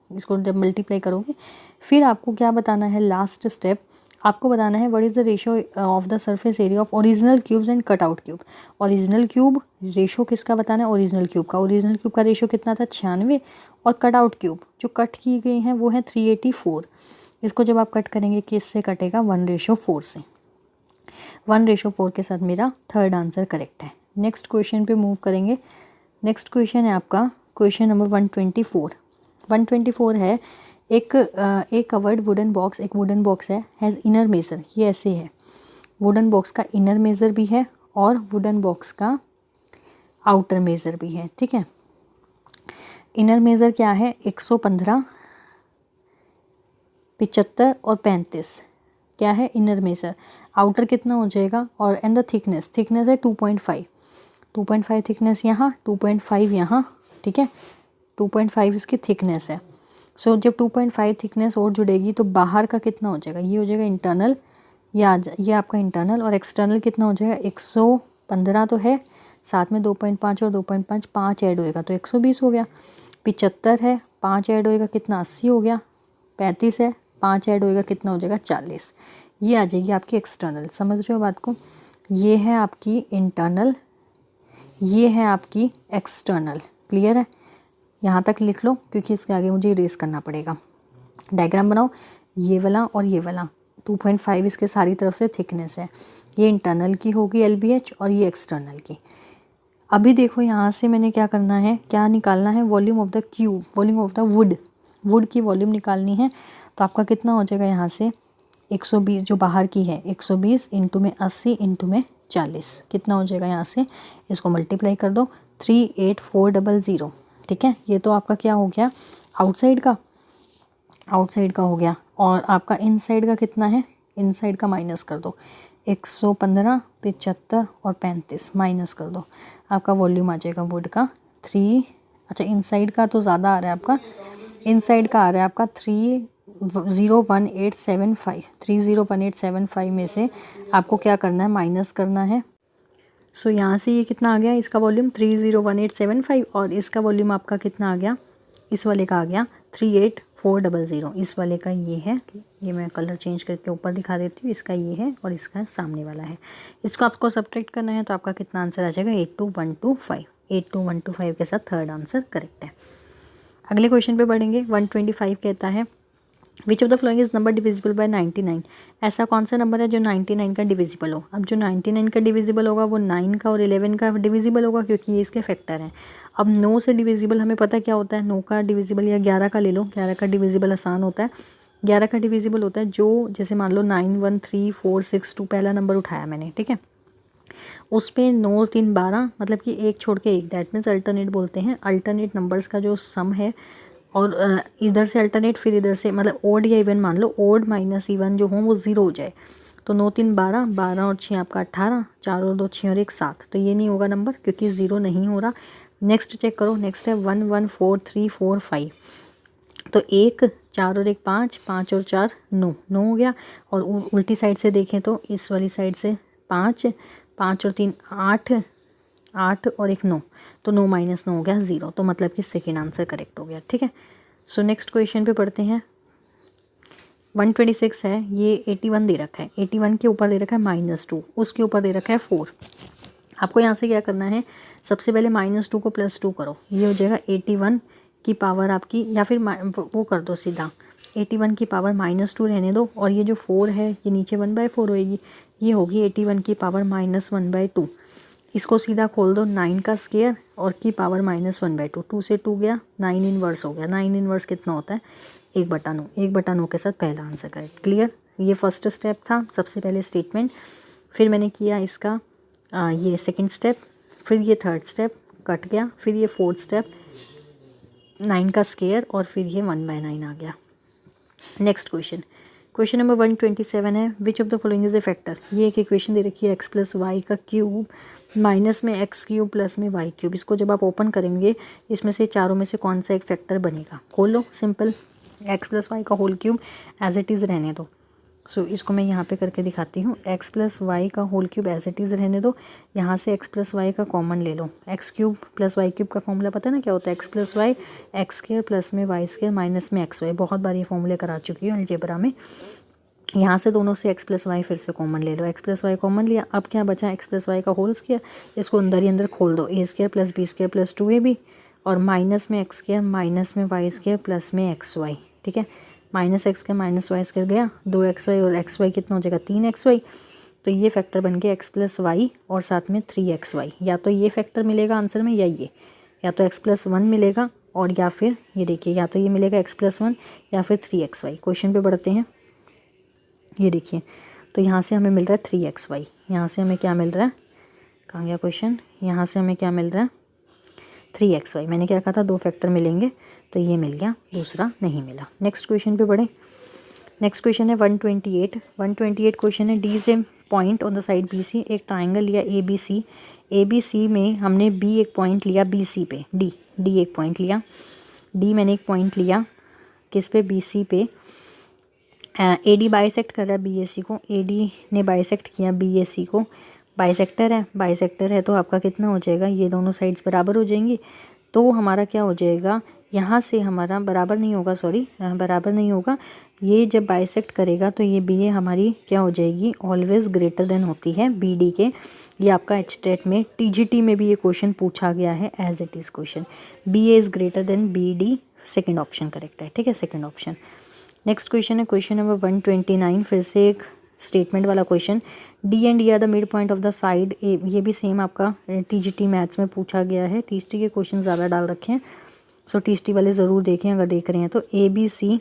इसको जब मल्टीप्लाई करोगे। फिर आपको क्या बताना है, लास्ट स्टेप आपको बताना है what is the ratio of the surface area of original cubes and cut out cube. Original cube ratio किसका बताना है, ओरिजिनल क्यूब का। ओरिजिनल क्यूब का रेशो कितना था 96, और कट आउट क्यूब जो कट की गई हैं वो है 384। इसको जब आप कट करेंगे किससे कटेगा 1:4 से, 1:4 के साथ मेरा थर्ड आंसर करेक्ट है। नेक्स्ट क्वेश्चन पे मूव करेंगे। नेक्स्ट क्वेश्चन है आपका क्वेश्चन नंबर 124। 124 है एक कवर्ड वुडन बॉक्स, एक वुडन बॉक्स है, हैज़ इनर मेज़र, ये ऐसे है, वुडन बॉक्स का इनर मेज़र भी है और वुडन बॉक्स का आउटर मेज़र भी है। ठीक है, इनर मेज़र क्या है 115, 75 और 35 क्या है इनर मेज़र। आउटर कितना हो जाएगा और एंड द थिकनेस है 2.5, 2.5 थिकनेस यहाँ, 2.5 यहाँ, ठीक है, 2.5 इसकी थिकनेस है। सो जब 2.5 थिकनेस और जुड़ेगी तो बाहर का कितना हो जाएगा, ये हो जाएगा इंटरनल, ये आपका इंटरनल, और एक्सटर्नल कितना हो जाएगा 115 तो है, साथ में 2.5 और 2.5 5 ऐड होएगा तो 120 हो गया। 75 है, 5 ऐड होएगा कितना 80 हो गया। 35 है, 5 ऐड होएगा कितना हो जाएगा 40। ये आ जाएगी आपकी एक्सटर्नल। समझ रहे हो बात को, ये है आपकी इंटरनल, ये है आपकी एक्सटर्नल। क्लियर है, यहाँ तक लिख लो क्योंकि इसके आगे मुझे इरेज करना पड़ेगा। डायग्राम बनाओ, ये वाला और ये वाला 2.5 इसके सारी तरफ से थिकनेस है, ये इंटरनल की होगी LBH और ये एक्सटर्नल की। अभी देखो यहाँ से मैंने क्या करना है, क्या निकालना है, volume of the cube, volume of the wood की वॉल्यूम निकालनी है। तो आपका कितना हो जाएगा यहाँ से 120 जो बाहर की है 120 इंटू में 80 इंटू में 40 कितना हो जाएगा यहाँ से, इसको मल्टीप्लाई कर दो 38400। ठीक है, ये तो आपका क्या हो गया आउटसाइड का हो गया। और आपका इनसाइड का कितना है, इनसाइड का माइनस कर दो 115, 75 और 35 माइनस कर दो, आपका वॉल्यूम आ जाएगा वुड का 3। अच्छा इनसाइड का तो ज़्यादा आ रहा है आपका, इनसाइड का आ रहा है आपका 301,875 में से आपको क्या करना है माइनस करना है। सो यहाँ से ये कितना आ गया, इसका वॉल्यूम 301,875 और इसका वॉल्यूम आपका कितना आ गया, इस वाले का आ गया 38400। इस वाले का ये है, ये मैं कलर चेंज करके ऊपर दिखा देती हूँ, इसका ये है और इसका सामने वाला है। इसको आपको सब्ट्रैक्ट करना है तो आपका कितना आंसर आ जाएगा 82125। 82125 के साथ थर्ड आंसर करेक्ट है। अगले क्वेश्चन पे बढ़ेंगे। 125 कहता है which of the following is number divisible by 99। ऐसा कौन सा नंबर है जो 99 का डिविजिबल हो। अब जो 99 का डिविजिबल होगा वो 9 का और 11 का डिविजिबल होगा क्योंकि ये इसके फैक्टर हैं। अब 9 से डिविजिबल हमें पता क्या होता है, 9 का डिविजिबल या 11 का ले लो, 11 का डिविजिबल आसान होता है। 11 का डिविजिबल होता है जो जैसे मान लो 91346 पहला नंबर उठाया मैंने, ठीक है, उस पर 9 3 12 मतलब कि एक छोड़ के एक, दैट मीन्स अल्टरनेट बोलते हैं। अल्टरनेट नंबर्स का जो सम है और इधर से अल्टरनेट फिर इधर से मतलब ओड या इवन मान लो, ओड माइनस इवन जो हो वो 0 हो जाए। तो 9 3 12, 12 और 6 आपका 18, 4 और 2 6 और 1 7, तो ये नहीं होगा नंबर क्योंकि 0 नहीं हो रहा। नेक्स्ट चेक करो, नेक्स्ट है 1 1 4 3 4 5, तो 1 4 और 1 5, 5 और 4 9, 9 हो गया। और उल्टी साइड से देखें तो इस वाली साइड से 5, 5 और 3 8, 8 और 1 9, तो 9 माइनस 9 हो गया 0, तो मतलब कि सेकेंड आंसर करेक्ट हो गया। ठीक है, सो नेक्स्ट क्वेश्चन पे पढ़ते हैं। 126 है, ये 81 दे रखा है, 81 के ऊपर दे रखा है -2, उसके ऊपर दे रखा है 4। आपको यहाँ से क्या करना है, सबसे पहले -2 को +2 करो, ये हो जाएगा 81 की पावर आपकी, या फिर वो कर दो सीधा 81 की पावर -2 रहने दो, और ये जो 4 है ये नीचे 1/4 होएगी, ये होगी 81 की पावर -1/2। इसको सीधा खोल दो 9 का स्क्वायर और की पावर -1/2, 2 से 2 गया, 9 इनवर्स हो गया। 9 इनवर्स कितना होता है 1/9, 1/9 के साथ पहला आंसर करेक्ट। क्लियर, ये फर्स्ट स्टेप था, सबसे पहले स्टेटमेंट, फिर मैंने किया इसका ये सेकंड स्टेप, फिर ये थर्ड स्टेप कट गया, फिर ये फोर्थ स्टेप 9 का स्क्वायर और फिर ये 1/9 आ गया। नेक्स्ट क्वेश्चन, क्वेश्चन नंबर 127 है which of the following is a factor. ये एक इक्वेशन दे रखी है x + y का क्यूब माइनस में x क्यूब प्लस में y क्यूब। इसको जब आप ओपन करेंगे इसमें से चारों में से कौन सा एक फैक्टर बनेगा, खोलो सिंपल, x + y का whole cube as it is रहने दो। सो इसको मैं यहाँ पे करके दिखाती हूँ, x + y का whole cube as it is रहने दो, यहाँ से x + y का कॉमन ले लो। x cube plus y cube का फॉर्मूला पता है ना क्या होता है, x + y x² प्लस में y² माइनस में xy। बहुत बार ये फॉर्मूले करा चुकी हूँ अलजेब्रा में। यहाँ से दोनों से x + y फिर से कॉमन ले लो, x + y कॉमन लिया, अब क्या बचा x + y का होल स्क्वायर, इसको अंदर ही अंदर खोल दो, a² + b² + 2ab और माइनस में x² माइनस में y² प्लस में xy। ठीक है, -x² -y² गया, 2xy और xy कितना हो जाएगा 3xy। तो ये फैक्टर बन गया x + y और साथ में 3xy। या तो ये फैक्टर मिलेगा आंसर में, या तो x + 1 मिलेगा, और या फिर ये देखिए या तो ये मिलेगा x + 1 या फिर 3xy। क्वेश्चन पे बढ़ते हैं, ये देखिए, तो यहाँ से हमें मिल रहा है 3xy, यहाँ से हमें क्या मिल रहा है, कहाँ गया क्वेश्चन, यहाँ से हमें क्या मिल रहा है 3xy। मैंने क्या कहा था, 2 फैक्टर मिलेंगे, तो ये मिल गया, दूसरा नहीं मिला। नेक्स्ट क्वेश्चन पे बढ़े। नेक्स्ट क्वेश्चन है 128 क्वेश्चन है। D is a point on the side B C. एक ट्राइंगल लिया ए बी सी में हमने बी एक पॉइंट लिया बी सी पे, डी एक पॉइंट लिया, डी मैंने एक पॉइंट लिया किस पे, बी सी पे। ए डी बाइसेक्ट कर रहा है बी ए सी को, ए डी ने बाइसेक्ट किया बी ए सी को। बाइसेक्टर है तो आपका कितना हो जाएगा, ये दोनों साइड्स बराबर हो जाएंगी। तो हमारा क्या हो जाएगा, यहाँ से हमारा बराबर नहीं होगा, ये जब बाइसेक्ट करेगा तो ये बी ए हमारी क्या हो जाएगी, ऑलवेज ग्रेटर देन होती है बी डी के। ये आपका एचटेट में टीजीटी में भी ये क्वेश्चन पूछा गया है, as it is question. B A is greater than B D, second option correct है, ठीक है, सेकेंड ऑप्शन। नेक्स्ट क्वेश्चन है क्वेश्चन नंबर 129, फिर से एक स्टेटमेंट वाला क्वेश्चन। D and E are the mid point of the side A. ये भी सेम आपका टीजीटी मैथ्स में पूछा गया है। टीजीटी के क्वेश्चन ज़्यादा डाल रखे हैं, सो टीजीटी वाले ज़रूर देखें अगर देख रहे हैं तो। ए बी सी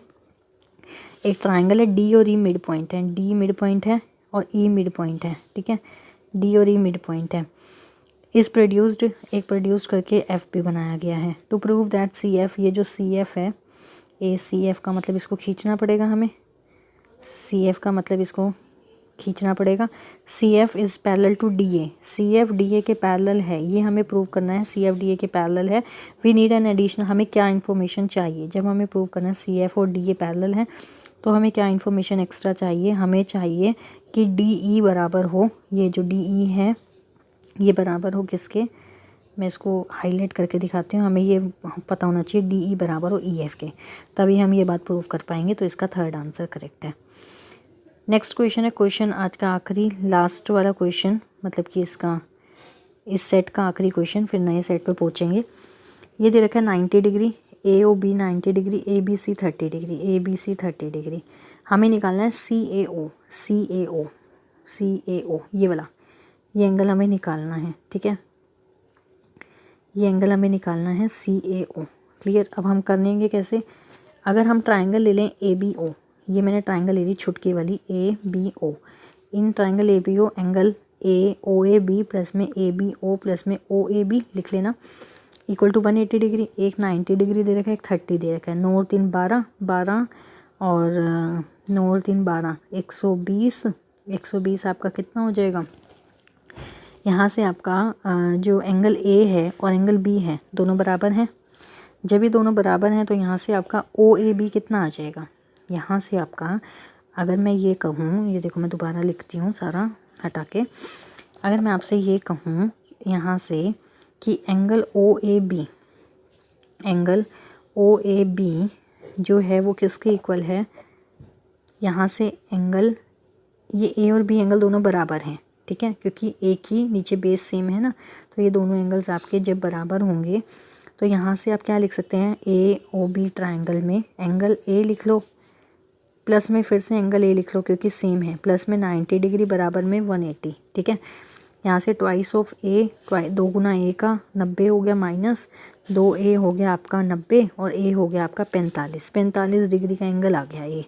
एक ट्राइंगल है, डी और ई मिड पॉइंट है, डी मिड पॉइंट है और ई मिड पॉइंट है, ठीक है, डी और ई मिड पॉइंट है। इस प्रोड्यूस्ड करके एफ भी बनाया गया है। To prove that C F, ये जो सी एफ है, ए सी एफ का मतलब इसको खींचना पड़ेगा हमें, सी एफ का मतलब इसको खींचना पड़ेगा। C F is parallel to D A, C F D A के पैरेलल है, ये हमें प्रूव करना है, सी एफ डी ए के पैरेलल है। वी नीड एन एडिशनल, हमें क्या इन्फॉर्मेशन चाहिए जब हमें प्रूव करना है सी एफ और डी ए पैरेलल है, तो हमें क्या इन्फॉर्मेशन एक्स्ट्रा चाहिए, हमें चाहिए कि डी ई बराबर हो, ये जो डी ई है ये बराबर हो किसके, मैं इसको हाईलाइट करके दिखाती हूँ। हमें ये पता होना चाहिए डी ई बराबर हो ई एफ के, तभी हम ये बात प्रूव कर पाएंगे। तो इसका थर्ड आंसर करेक्ट है। नेक्स्ट क्वेश्चन है क्वेश्चन आज का आखिरी लास्ट वाला क्वेश्चन, मतलब कि इसका इस सेट का आखिरी क्वेश्चन, फिर नए सेट पर पहुँचेंगे। ये दे रखा है 90 degree, A O B 90 degree, A B C 30 degree, A B C 30 degree. हमें निकालना है सी ए ओ, ये वाला, ये एंगल हमें निकालना है, ठीक है, ये एंगल हमें निकालना है सी ए ओ। क्लियर। अब हम करेंगे कैसे, अगर हम ट्राइंगल ले लें ए बी ओ, ये मैंने ट्राइंगल ले ली छुटकी वाली A B O, in triangle A B O angle A O A B plus में ए बी ओ प्लस में ओ ए बी लिख लेना, इक्वल टू 180 डिग्री। एक 90 डिग्री दे रखा है, एक 30 दे रखा है, 9 और 3 12 और 9 और 3 12, 120 आपका कितना हो जाएगा, यहाँ से आपका जो एंगल ए है और एंगल बी है दोनों बराबर हैं। जब ये दोनों बराबर हैं तो यहाँ से आपका ओ ए बी कितना आ जाएगा, यहाँ से आपका, अगर मैं ये कहूँ, ये देखो मैं दोबारा लिखती हूँ सारा हटा के, अगर मैं आपसे ये कहूँ यहाँ से कि एंगल ओ ए बी जो है वो किसके इक्वल है, यहाँ से एंगल, ये ए और बी एंगल दोनों बराबर हैं, ठीक है, क्योंकि एक ही नीचे बेस सेम है ना, तो ये दोनों एंगल्स आपके जब बराबर होंगे तो यहाँ से आप क्या लिख सकते हैं, ए ओ बी ट्राइंगल में एंगल ए लिख लो, प्लस में फिर से एंगल ए लिख लो क्योंकि सेम है, प्लस में 90 डिग्री बराबर में 180, ठीक है। यहाँ से ट्वाइस ऑफ ए, 2 गुना ए का 90 हो गया, माइनस 2 ए हो गया आपका 90 और ए हो गया आपका 45 डिग्री का एंगल आ गया ए,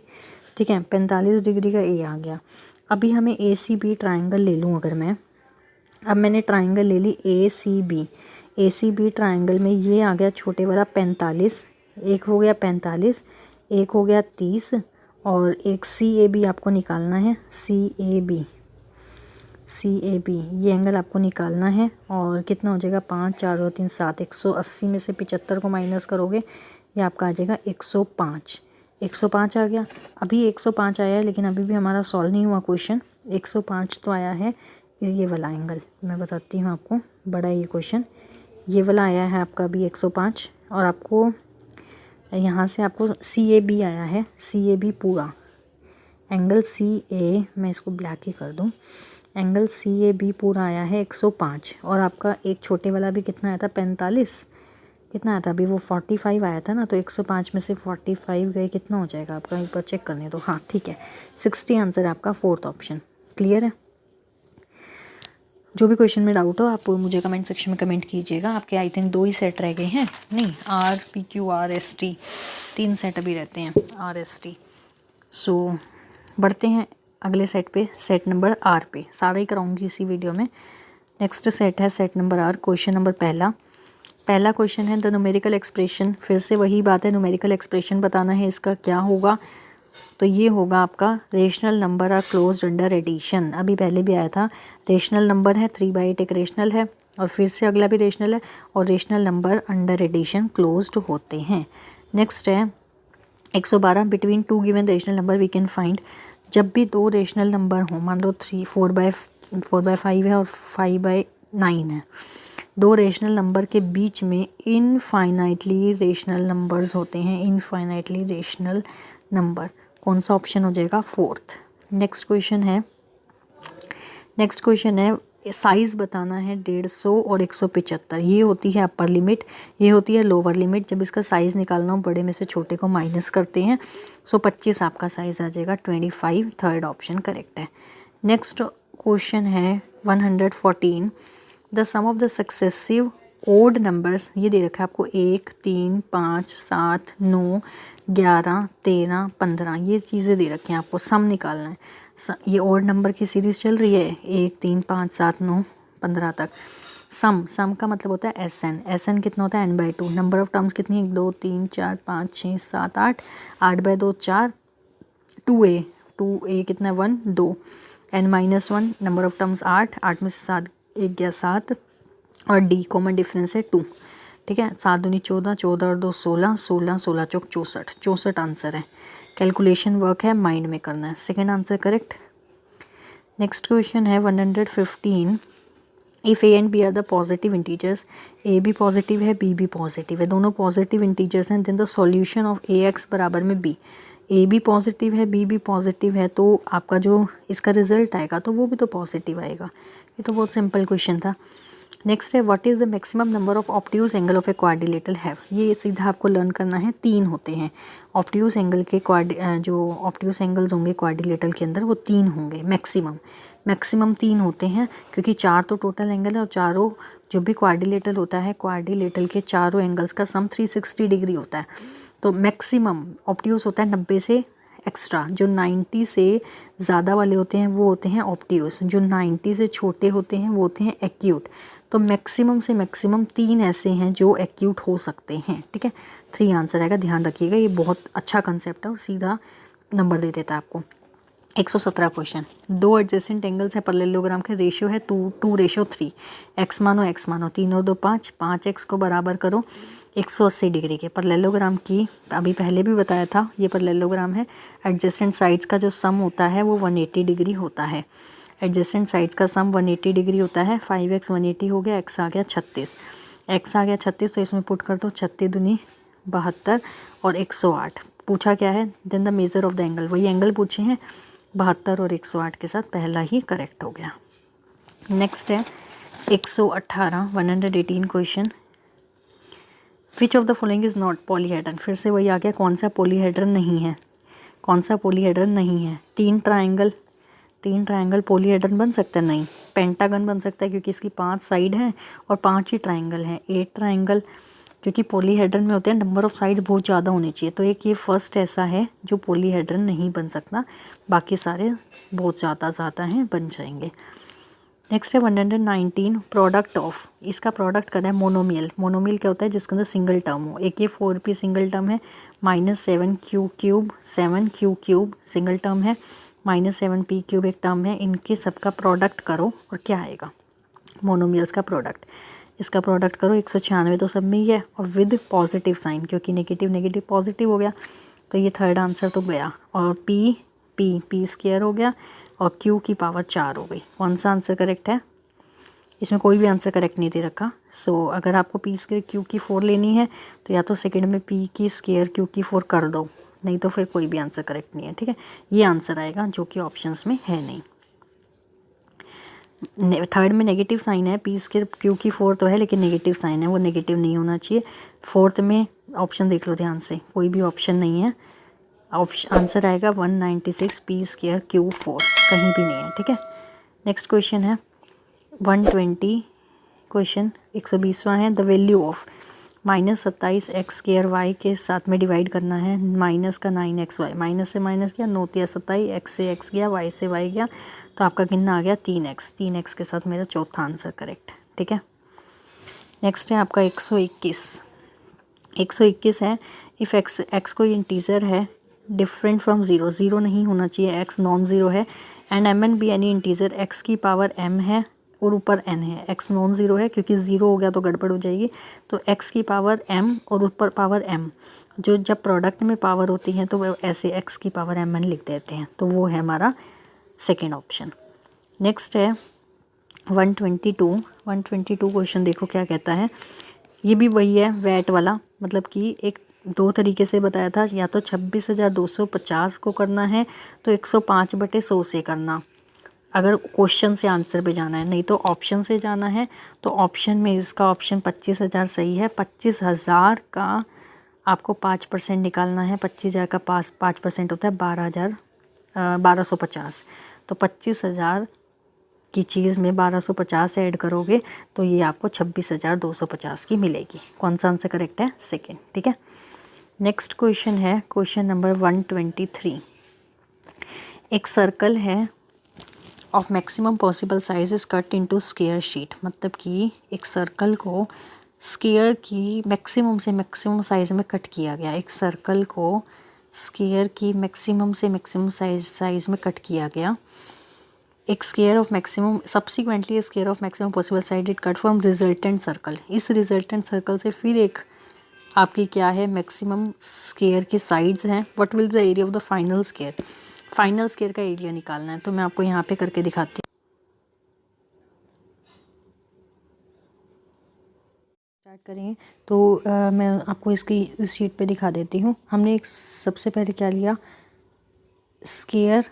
ठीक है, 45 डिग्री का ए आ गया। अभी हमें ए सी बी ट्राइंगल ले लूँ अगर मैं, अब मैंने ट्राइंगल ले ली ए सी बी ट्राइंगल में ये आ गया छोटे वाला 45, एक हो गया 45, एक हो गया 30 और एक सी ए बी आपको निकालना है, सी ए बी ये एंगल आपको निकालना है और कितना हो जाएगा 5 4 और 3 7, 180 में से 75 को माइनस करोगे ये आपका आ जाएगा 105 आ गया। अभी 105 आया है लेकिन अभी भी हमारा सॉल्व नहीं हुआ क्वेश्चन। 105 तो आया है, ये वाला एंगल मैं बताती हूँ आपको, बड़ा ये क्वेश्चन, ये वाला आया है आपका अभी 105 और आपको यहाँ से आपको सी ए बी आया है, सी ए बी पूरा एंगल सी ए, मैं इसको ब्लैक ही कर दूँ, एंगल सी ए बी पूरा आया है 105 और आपका एक छोटे वाला भी कितना आया था 45, कितना आया था अभी वो 45 आया था ना, तो 105 में से 45 गए कितना हो जाएगा आपका, एक बार चेक करने दो, हाँ ठीक है 60 आंसर है आपका, फोर्थ ऑप्शन। क्लियर है। जो भी क्वेश्चन में डाउट हो आप मुझे कमेंट सेक्शन में कमेंट कीजिएगा। आपके आई थिंक 2 ही सेट रह गए हैं, नहीं R P Q R S T 3 set अभी रहते हैं, आर एस टी। सो बढ़ते हैं अगले सेट पे, सेट नंबर आर पे, सारा ही कराऊंगी इसी वीडियो में। नेक्स्ट सेट है set number R. Question number पहला पहला क्वेश्चन है द न्यूमेरिकल एक्सप्रेशन, फिर से वही बात है, न्यूमेरिकल एक्सप्रेशन बताना है इसका क्या होगा। तो ये होगा आपका rational number are closed under addition. अभी पहले भी आया था, रेशनल नंबर है 3/8 एक रेशनल है, और फिर से अगला भी रेशनल है, और rational number under addition closed होते हैं। नेक्स्ट है 112 between two given rational number we can find. जब भी दो रेशनल नंबर हो, मान लो 4/5 है और 5/9 है, दो रेशनल नंबर के बीच में इनफाइनाइटली रेशनल नंबर्स होते हैं, इनफाइनाइटली रेशनल नंबर। कौन सा ऑप्शन हो जाएगा? फोर्थ। नेक्स्ट क्वेश्चन है साइज़ बताना है 150 और 175। ये होती है अपर लिमिट, ये होती है लोअर लिमिट। जब इसका साइज़ निकालना हो, बड़े में से छोटे को माइनस करते हैं, सो 25 आपका साइज़ आ जाएगा, 25 थर्ड ऑप्शन करेक्ट है। नेक्स्ट क्वेश्चन है 114 the sum of the successive odd numbers. ये दे रखा है आपको 1, 3, 5, 7, 9, 11, 13, 15, ये चीज़ें दे रखी हैं आपको, सम निकालना है। ये ओड नंबर की सीरीज़ चल रही है 1, 3, 5, 7, 9, 15 तक। सम का मतलब होता है एस एन कितना होता है n/2। नंबर ऑफ टर्म्स कितनी, 1, 2, 3, 4, 5, 6, 7, 8, 8/2 4, 2a कितना है 1, 2, n-1 नंबर ऑफ टर्म्स 8, 8 में से 7 1 गया 7, और डी कॉमन डिफरेंस है 2। ठीक है, 7 दूनी 14, 14 और 2 16, 16 16 चौक 64, 64 आंसर है। कैलकुलेशन वर्क है, माइंड में करना है। Second answer correct. Next question है 115 if a and b are the positive integers, a भी पॉजिटिव है बी भी पॉजिटिव है, दोनों पॉजिटिव इंटीजर्स हैं, then the solution of a x बराबर में बी। ए भी पॉजिटिव है बी भी पॉजिटिव है, तो आपका जो इसका रिजल्ट आएगा तो वो भी तो पॉजिटिव आएगा। ये तो बहुत सिंपल क्वेश्चन था। नेक्स्ट है what is the maximum number of obtuse angle of a quadrilateral have. ये सीधा आपको लर्न करना है, 3 होते हैं ऑब्ट्यूज एंगल के। जो ऑब्ट्यूज एंगल्स होंगे क्वाड्रिलेटरल के अंदर वो 3 होंगे मैक्सिमम 3 होते हैं, क्योंकि 4 तो टोटल एंगल है, और चारों जो भी क्वाड्रिलेटरल होता है, क्वाड्रिलेटरल के चारों एंगल्स का सम 360 डिग्री होता है। तो मैक्सिमम ऑब्ट्यूज होता है 90 से एक्स्ट्रा, जो 90 से ज़्यादा वाले होते हैं वो होते हैं ऑब्ट्यूज, जो 90 से छोटे होते हैं वो होते हैं एक्यूट। तो मैक्सिमम से मैक्सिमम 3 ऐसे हैं जो एक्यूट हो सकते हैं। ठीक है, 3 आंसर आएगा, ध्यान रखिएगा, ये बहुत अच्छा कंसेप्ट है और सीधा नंबर दे देता है आपको। 117 क्वेश्चन, दो एडजेसेंट एंगल्स है पैरेललोग्राम के, रेशियो है 2:3, एक्स मानो 3 और 2 5, 5x को बराबर करो 180 डिग्री के। पैरेललोग्राम की अभी पहले भी बताया था, ये पैरेललोग्राम है, एडजेसेंट साइड्स का जो सम होता है वो 180 डिग्री होता है। एडजेसेंट साइड्स का सम 180 डिग्री होता है। 5x 180 हो गया, x आ गया 36, तो इसमें पुट कर दो, 36 दूनी 72 और 108। पूछा क्या है, then the measure of the angle, वही एंगल पूछे हैं, 72 और 108 के साथ पहला ही करेक्ट हो गया। नेक्स्ट है 118 question, which of the following is not polyhedron. फिर से वही आ गया, कौन सा पॉलीहेड्रन नहीं है, कौन सा पॉलीहेड्रन नहीं है। 3 ट्राइंगल पॉलीहेड्रन बन सकता है? नहीं। पेंटागन बन सकता है क्योंकि इसकी 5 साइड हैं और 5 ही ट्राइंगल हैं। 8 ट्राइंगल क्योंकि पॉलीहेड्रन में होते हैं नंबर ऑफ साइड्स बहुत ज़्यादा होने चाहिए, तो एक ये फर्स्ट ऐसा है जो पॉलीहेड्रन नहीं बन सकता, बाकी सारे बहुत ज़्यादा हैं, बन जाएंगे। नेक्स्ट है 119 प्रोडक्ट ऑफ, इसका प्रोडक्ट करना है मोनोमियल। मोनोमियल क्या होता है, जिसके अंदर सिंगल टर्म हो। एक ये 4p सिंगल टर्म है, -7q cube 7q cube single term है, -7p क्यूब एक टर्म है, इनके सबका प्रोडक्ट करो और क्या आएगा, मोनोमियल्स का प्रोडक्ट। इसका प्रोडक्ट करो 196 तो सब में ही है, और विद पॉजिटिव साइन, क्योंकि नेगेटिव पॉजिटिव हो गया, तो ये थर्ड आंसर तो गया। और पी स्क्वायर हो गया, और क्यू की पावर 4 हो गई। कौन सा आंसर करेक्ट है, इसमें कोई भी आंसर करेक्ट नहीं दे रखा। सो अगर आपको पी स्क्वायर क्यू की 4 लेनी है तो या तो सेकंड में पी की स्क्वायर क्यू की 4 कर दो, नहीं तो फिर कोई भी आंसर करेक्ट नहीं है। ठीक है, ये आंसर आएगा जो कि ऑप्शंस में है नहीं। थर्ड में नेगेटिव साइन है, पी स्क्वायर क्यू की 4 तो है लेकिन नेगेटिव साइन है, वो नेगेटिव नहीं होना चाहिए। फोर्थ में ऑप्शन देख लो ध्यान से, कोई भी ऑप्शन नहीं है, ऑप्शन आंसर आएगा 196 पी स्क्वायर क्यू 4, कहीं भी नहीं है। ठीक है, नेक्स्ट क्वेश्चन है 120 क्वेश्चन 120वां है, the value of -27x² y के साथ में डिवाइड करना है, माइनस का 9xy, माइनस से माइनस गया 9 या 27, x से x गया, y से y गया, तो आपका कितना आ गया 3x के साथ मेरा चौथा आंसर करेक्ट। ठीक है, नेक्स्ट है आपका 121। 121 है, इफ़ एक्स कोई इंटीजर है डिफरेंट फ्रॉम ज़ीरो, ज़ीरो नहीं होना चाहिए, एक्स नॉन ज़ीरो है, and M N be any integer, X की पावर m है और ऊपर n है, x नॉन ज़ीरो है क्योंकि ज़ीरो हो गया तो गड़बड़ हो जाएगी, तो x की पावर m और ऊपर पावर m, जो जब प्रोडक्ट में पावर होती है तो वो ऐसे x की पावर mn लिख देते हैं, तो वो है हमारा सेकेंड ऑप्शन। नेक्स्ट है 122। 122 क्वेश्चन देखो क्या कहता है, ये भी वही है वैट वाला, मतलब कि एक दो तरीके से बताया था, या तो 26,250 को करना है तो 105/100 से करना, अगर क्वेश्चन से आंसर पे जाना है, नहीं तो ऑप्शन से जाना है, तो ऑप्शन में इसका ऑप्शन 25,000 सही है। 25,000 का आपको 5% निकालना है, 25,000 का 5% होता है 1250, तो 25,000 की चीज़ में 1250 ऐड करोगे तो ये आपको 26,250 की मिलेगी। कौन सा आंसर करेक्ट है? सेकेंड। ठीक है, नेक्स्ट क्वेश्चन है क्वेश्चन नंबर 123। एक सर्कल है of maximum possible size is cut into square sheet, मतलब कि एक सर्कल को स्क्वायर की मैक्सिमम से मैक्सिमम साइज़ में कट किया गया, एक सर्कल को स्क्वायर की मैक्सिमम से मैक्सिमम साइज़ में कट किया गया, एक square of maximum subsequently square of maximum possible side it cut from resultant circle, इस रिजल्टेंट सर्कल से फिर एक आपकी क्या है मैक्सिमम स्क्वायर की साइड्स हैं, what will be the area of the final square, final square का एरिया निकालना है, तो मैं आपको यहाँ पे करके दिखाती हूँ। स्टार्ट करें तो मैं आपको इसकी इस शीट पे दिखा देती हूँ। हमने एक सबसे पहले क्या लिया, स्क्वायर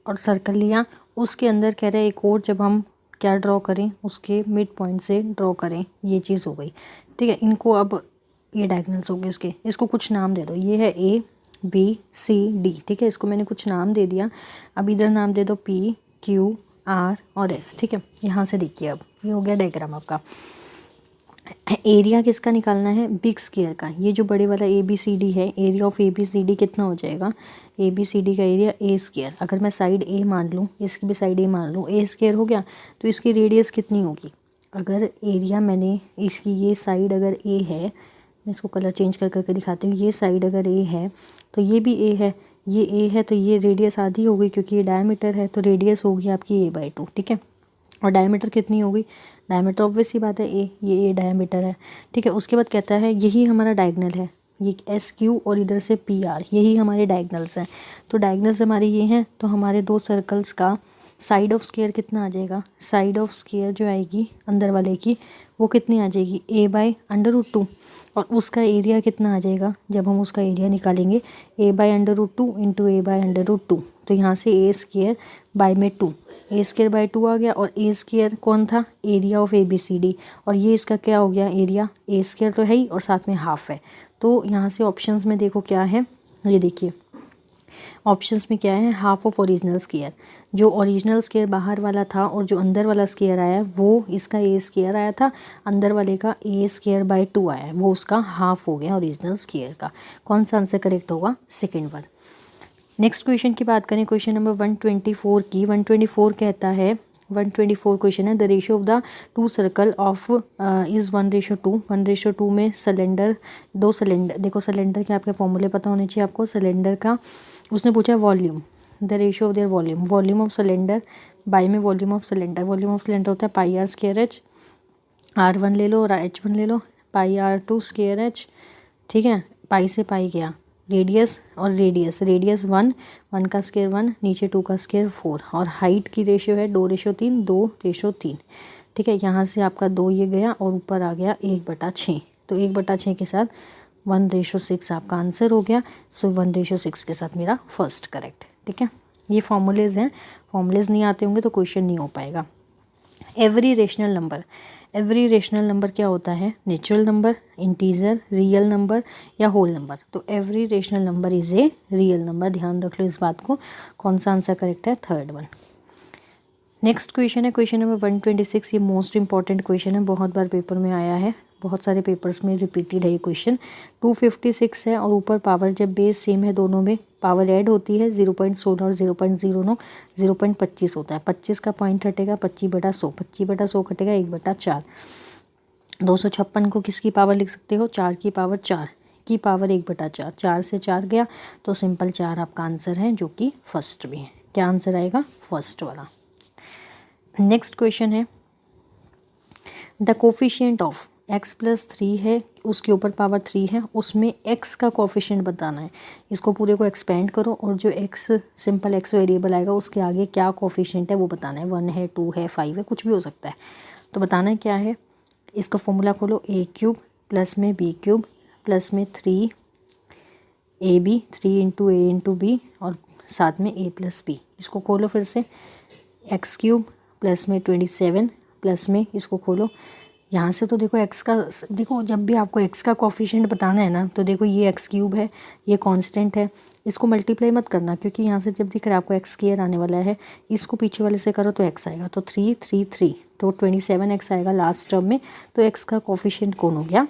और सर्कल लिया, उसके अंदर कह रहे हैं एक और जब हम क्या ड्रॉ करें उसके मिड पॉइंट से ड्रॉ करें, ये चीज़ हो गई। ठीक है, इनको अब ये डायगोनल्स हो गए इसके, इसको कुछ नाम दे दो, ये है A B C D। ठीक है, इसको मैंने कुछ नाम दे दिया, अब इधर नाम दे दो P Q R और S। ठीक है, यहाँ से देखिए अब ये हो गया डायग्राम आपका। एरिया किसका निकालना है? बिग स्क्वायर का। ये जो बड़े वाला ABCD है, एरिया ऑफ ABCD कितना हो जाएगा? ABCD का एरिया A स्क्वायर, अगर मैं साइड A मान लूँ, इसकी भी साइड A मान लूँ, A स्क्वायर हो गया, तो इसकी रेडियस कितनी होगी? अगर एरिया मैंने इसकी ये साइड अगर A है, मैं इसको कलर चेंज कर करके दिखाती हूँ, ये साइड अगर A है तो ये भी A है, ये A है तो ये रेडियस आधी हो गई क्योंकि ये डायमीटर है, तो रेडियस होगी आपकी A/2। ठीक है, और डायमीटर कितनी होगी? डायमीटर ऑब्वियस ही बात है ये डायमीटर है। ठीक है, उसके बाद कहता है यही हमारा डायगनल है, ये SQ और इधर से PR, यही हमारे डायगनल्स हैं। तो डायगनल्स हमारे ये हैं, तो हमारे दो सर्कल्स का साइड ऑफ स्क्वायर कितना आ जाएगा? साइड ऑफ स्क्वायर जो आएगी अंदर वाले की वो कितनी आ जाएगी? A/√2, और उसका एरिया कितना आ जाएगा? जब हम उसका एरिया निकालेंगे A/√2 इंटू A/√2, तो यहाँ से A स्क्वायर बाय में 2, A स्क्वायर बाय 2 आ गया, और A स्क्वायर कौन था? एरिया ऑफ ABCD, और ये इसका क्या हो गया? एरिया। A स्क्वायर तो है ही और साथ में हाफ है, तो यहाँ से ऑप्शंस में देखो क्या है, ये देखिए ऑप्शंस में क्या है, हाफ ऑफ ओरिजिनल स्क्वायर, जो ओरिजिनल स्क्वायर बाहर वाला था और जो अंदर वाला स्क्वायर आया वो इसका A स्क्वायर आया था, अंदर वाले का A स्क्वायर बाय 2 आया है, वो उसका हाफ हो गया ओरिजिनल स्क्वायर का। कौन सा आंसर करेक्ट होगा? Second one. नेक्स्ट क्वेश्चन की बात करें, क्वेश्चन नंबर 124 की। 124 कहता है, 124 क्वेश्चन है, the ratio of the two circle of is 1:2। 1:2 में सिलेंडर, दो सिलेंडर, देखो सिलेंडर के आपके फॉर्मूले पता होने चाहिए आपको। सिलेंडर का उसने पूछा volume, the ratio of their volume, volume of cylinder by में volume of cylinder, volume of cylinder होता है πr²h, R1 ले लो और H1 ले लो, πr2²h। ठीक है, पाई से पाई गया, रेडियस और रेडियस, रेडियस 1, 1 का स्क्वायर 1, नीचे 2 का स्क्वायर 4, और हाइट की रेशियो है 2:3, 2:3। ठीक है, यहाँ से आपका 2 ये गया और ऊपर आ गया 1/6, तो 1/6 के साथ 1:6 आपका आंसर हो गया। सो 1:6 के साथ मेरा फर्स्ट करेक्ट। ठीक है, ये फॉर्मूलेज हैं, फॉर्मूलेज नहीं आते होंगे तो क्वेश्चन नहीं हो पाएगा। Every rational number, every rational number क्या होता है? Natural number, integer, real number या होल नंबर। तो every rational number is a real number, ध्यान रख लो इस बात को। कौन सा आंसर करेक्ट है? Third one. नेक्स्ट क्वेश्चन है क्वेश्चन नंबर 126, ये मोस्ट इंपॉर्टेंट क्वेश्चन है, बहुत बार पेपर में आया है, बहुत सारे पेपर्स में रिपीटेड है ये क्वेश्चन। 256 है और ऊपर पावर, जब बेस सेम है दोनों में पावर ऐड होती है 0.16 और 0.09, 0.25 होता है। 25 का पॉइंट हटेगा 25/100, 25/100 कटेगा 1/4। 256 को किसकी पावर लिख सकते हो, 4 की पावर 4 की पावर 1/4, 4 से 4 गया तो सिंपल 4 आपका आंसर है, जो कि फर्स्ट भी है। क्या आंसर आएगा, फर्स्ट वाला। नेक्स्ट क्वेश्चन है, the coefficient of x plus 3 है, उसके ऊपर पावर 3 है, उसमें x का कोफिशिएंट बताना है। इसको पूरे को एक्सपेंड करो और जो x सिंपल x वेरिएबल आएगा उसके आगे क्या कोफिशिएंट है वो बताना है। 1 है, 2 है, 5 है, कुछ भी हो सकता है। तो बताना है क्या है। इसका फॉर्मूला खोलो, a³ प्लस में b³ प्लस में 3ab, 3 into a into B और साथ में a प्लस बी। इसको खोलो फिर से, x³ प्लस में 27 प्लस में इसको खोलो। यहाँ से तो देखो x का, देखो जब भी आपको x का कोफिशिएंट बताना है ना, तो देखो ये x³ है, ये कांस्टेंट है, इसको मल्टीप्लाई मत करना, क्योंकि यहाँ से जब दिख रहा है आपको x² आने वाला है, इसको पीछे वाले से करो तो x आएगा, तो 3 3 3 तो 27x आएगा लास्ट टर्म में। तो x का कोफिशिएंट कौन हो गया,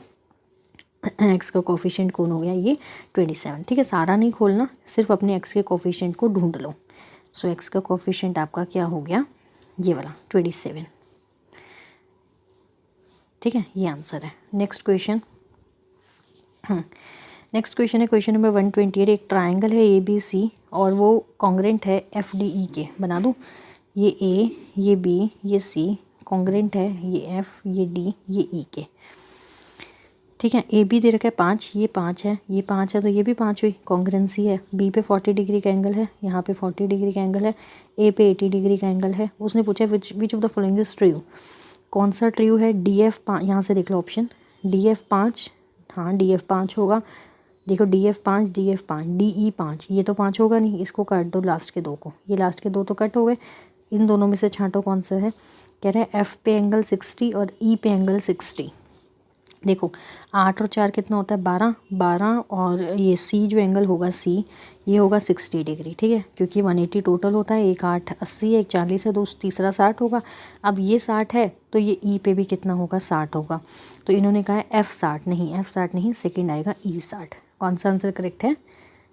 x का कोफिशिएंट कौन हो गया, ये 27। ठीक है, सारा नहीं खोलना, सिर्फ अपने x के कोफिशिएंट को ढूंढ लो। सो x का कोफिशिएंट आपका क्या हो गया, ये वाला 27। ठीक है, ये आंसर है। नेक्स्ट क्वेश्चन, नेक्स्ट क्वेश्चन है क्वेश्चन नंबर 128। एक ट्राइंगल है ABC और वो कॉन्ग्रेंट है FDE के। बना दूँ, ये A, ये B, ये C कॉन्ग्रेंट है, ये F, ये D, ये E के। ठीक है, AB दे रखा है 5, ये 5 है, ये 5 है, तो ये भी 5 हुई, कॉन्ग्रेंसी है। B पे 40 डिग्री का एंगल है, यहाँ पे 40 डिग्री का एंगल है, A पे 80 डिग्री का एंगल है। उसने पूछा विच of the following is true. कौन सा ट्रू है, DF5, यहाँ से देख लो ऑप्शन, DF5, हाँ DF5 होगा। देखो DF5, DF5, DE5, ये तो 5 होगा नहीं, इसको काट दो लास्ट के 2 को, ये लास्ट के 2 तो कट हो गए। इन दोनों में से छांटो कौन सा है। कह रहे हैं F पे एंगल 60 और E पे एंगल 60। देखो 8 और 4 कितना होता है, 12, 12 और ये C जो एंगल होगा C, ये होगा 60 डिग्री। ठीक है, क्योंकि 180 टोटल होता है, एक 8 80 है, एक 40 है, तीसरा 60 होगा। अब ये 60 है तो ये E पे भी कितना होगा, 60 होगा। तो इन्होंने कहा है F60 नहीं, F60 नहीं, सेकंड आएगा E60। कौन सा आंसर करेक्ट है,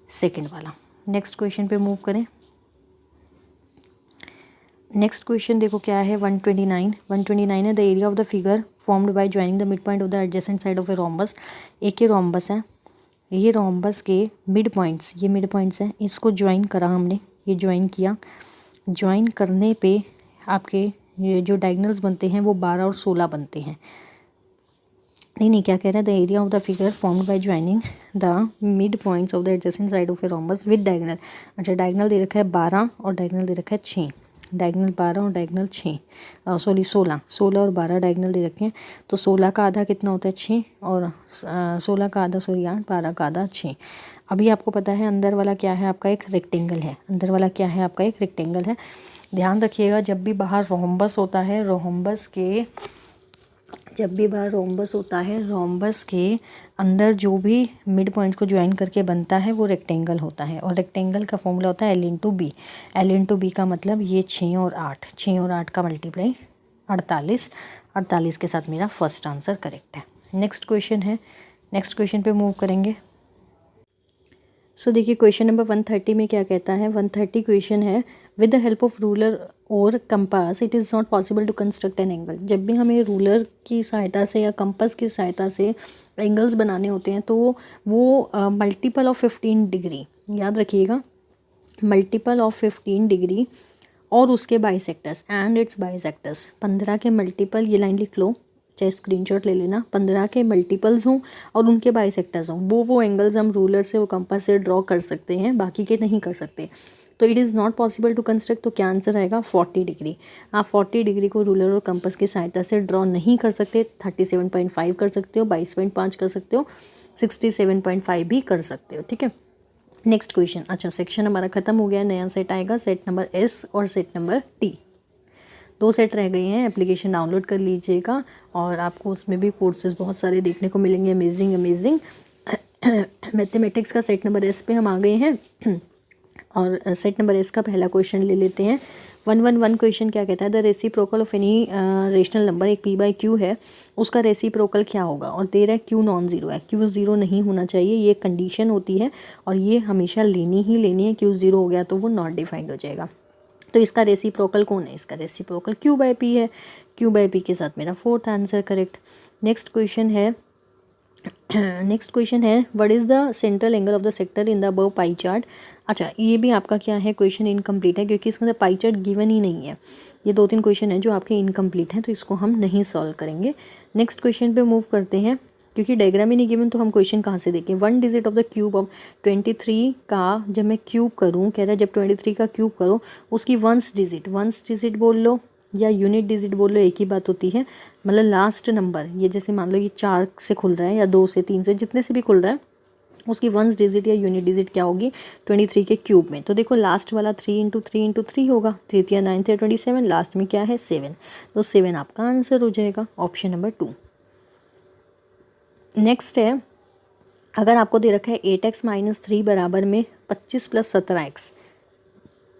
सेकंड वाला। नेक्स्ट क्वेश्चन पे मूव करें। नेक्स्ट क्वेश्चन देखो क्या है, 129 है। The area of the figure formed by joining the mid point of the adjacent side of a rhombus. एक ही रोम्बस है, ये रोम्बस के मिड पॉइंट्स, ये मिड पॉइंट्स हैं, इसको ज्वाइन करा हमने, ये ज्वाइन किया। ज्वाइन करने पे आपके ये जो डायगनल्स बनते हैं वो 12 और 16 बनते हैं। नहीं, क्या कह रहा है, the area of the figure formed by joining the mid points of the adjacent side of a rhombus with diagonal. अच्छा, डायगनल दे रखा है 12 और डायगनल दे रखा है 6, डायगनल 12 और डायगनल 6, सॉरी 16 और 12 डायगनल दे रखे हैं। तो 16 का आधा कितना होता है, 6, और 16 का आधा 8, 12 का आधा 6। अभी आपको पता है अंदर वाला क्या है, आपका एक रेक्टेंगल है। अंदर वाला क्या है, आपका एक रेक्टेंगल है। ध्यान रखिएगा, जब भी बाहर रोम्बस होता है, रोम्बस के अंदर जो भी मिड पॉइंट्स को ज्वाइन करके बनता है वो रेक्टेंगल होता है। और रेक्टेंगल का फॉर्मूला होता है L into B. L into B का मतलब ये 6 और 8, 6 और 8 का मल्टीप्लाई 48, 48 के साथ मेरा फर्स्ट आंसर करेक्ट है। नेक्स्ट क्वेश्चन है, नेक्स्ट क्वेश्चन पे मूव करेंगे। सो देखिए क्वेश्चन नंबर 130 में क्या कहता है। 130 क्वेश्चन है, with the help of ruler और compass it is not possible to construct an angle. जब भी हमें रूलर की सहायता से या कंपास की सहायता से एंगल्स बनाने होते हैं तो वो मल्टीपल ऑफ 15 डिग्री, याद रखिएगा, मल्टीपल ऑफ 15 डिग्री और उसके बाइसेक्टर्स एंड इट्स बाइसेक्टर्स। 15 के मल्टीपल, ये लाइन लिख लो, चाहे स्क्रीनशॉट ले लेना, 15 के मल्टीपल्स हों और उनके बाइसेक्टर्स हों, वो एंगल्स हम रूलर से, वो कंपास से ड्रॉ कर सकते हैं, बाकी के नहीं कर सकते। तो it is not possible to construct, तो क्या आंसर आएगा, 40 डिग्री। आप 40 डिग्री को रूलर और कंपास की सहायता से ड्रॉ नहीं कर सकते। 37.5 कर सकते हो, 22.5 कर सकते हो, 67.5 भी कर सकते हो। ठीक है, नेक्स्ट क्वेश्चन। अच्छा, सेक्शन हमारा खत्म हो गया, नया सेट आएगा, सेट नंबर S और सेट नंबर T। 2 सेट रह गए हैं। एप्लीकेशन डाउनलोड कर लीजिएगा और आपको उसमें भी कोर्सेज बहुत सारे देखने को मिलेंगे, अमेजिंग। मैथमेटिक्स का सेट नंबर S पे हम आ गए हैं और सेट नंबर S का पहला क्वेश्चन ले लेते हैं। 111 क्वेश्चन क्या कहता है, the reciprocal of any rational number, एक P/Q है, उसका रेसिप्रोकल क्या होगा। और दे रहा है Q नॉन ज़ीरो है, Q ज़ीरो नहीं होना चाहिए, ये कंडीशन होती है और ये हमेशा लेनी ही लेनी है। Q ज़ीरो हो गया तो वो नॉट डिफाइंड हो जाएगा। तो इसका रेसिप्रोकल कौन है, इसका रेसिप्रोकल Q/P है। Q बाई P के साथ मेरा fourth answer correct. Next question है what is the central angle of the sector in the above pie chart. अच्छा, ये भी आपका क्या है, क्वेश्चन इनकम्प्लीट है क्योंकि इसके अंदर पाई चार्ट गिवन ही नहीं है। ये 2-3 क्वेश्चन है जो आपके इनकम्प्लीट हैं, तो इसको हम नहीं सॉल्व करेंगे। नेक्स्ट क्वेश्चन पे मूव करते हैं। क्योंकि डायग्राम ही नहीं गिवन तो हम क्वेश्चन कहाँ से देखें। 1 digit of the cube of 23 का जब मैं क्यूब करूँ, कहता है जब 23 का क्यूब करो उसकी वंस डिजिट बोल लो या यूनिट डिजिट बोल लो, एक ही बात होती है। मतलब लास्ट नंबर, ये जैसे मान लो ये 4 से खुल रहा है या 2 से 3 से जितने से भी खुल रहा है, उसकी वंस डिजिट या यूनिट डिजिट क्या होगी 23 के क्यूब में। तो देखो लास्ट वाला 3 इंटू 3 इंटू 3 होगा, 3 या 9 या 27, लास्ट में क्या है 7, तो 7 आपका आंसर हो जाएगा, ऑप्शन नंबर 2। नेक्स्ट है, अगर आपको दे रखा है 8x - 3 बराबर में 25 + 17x,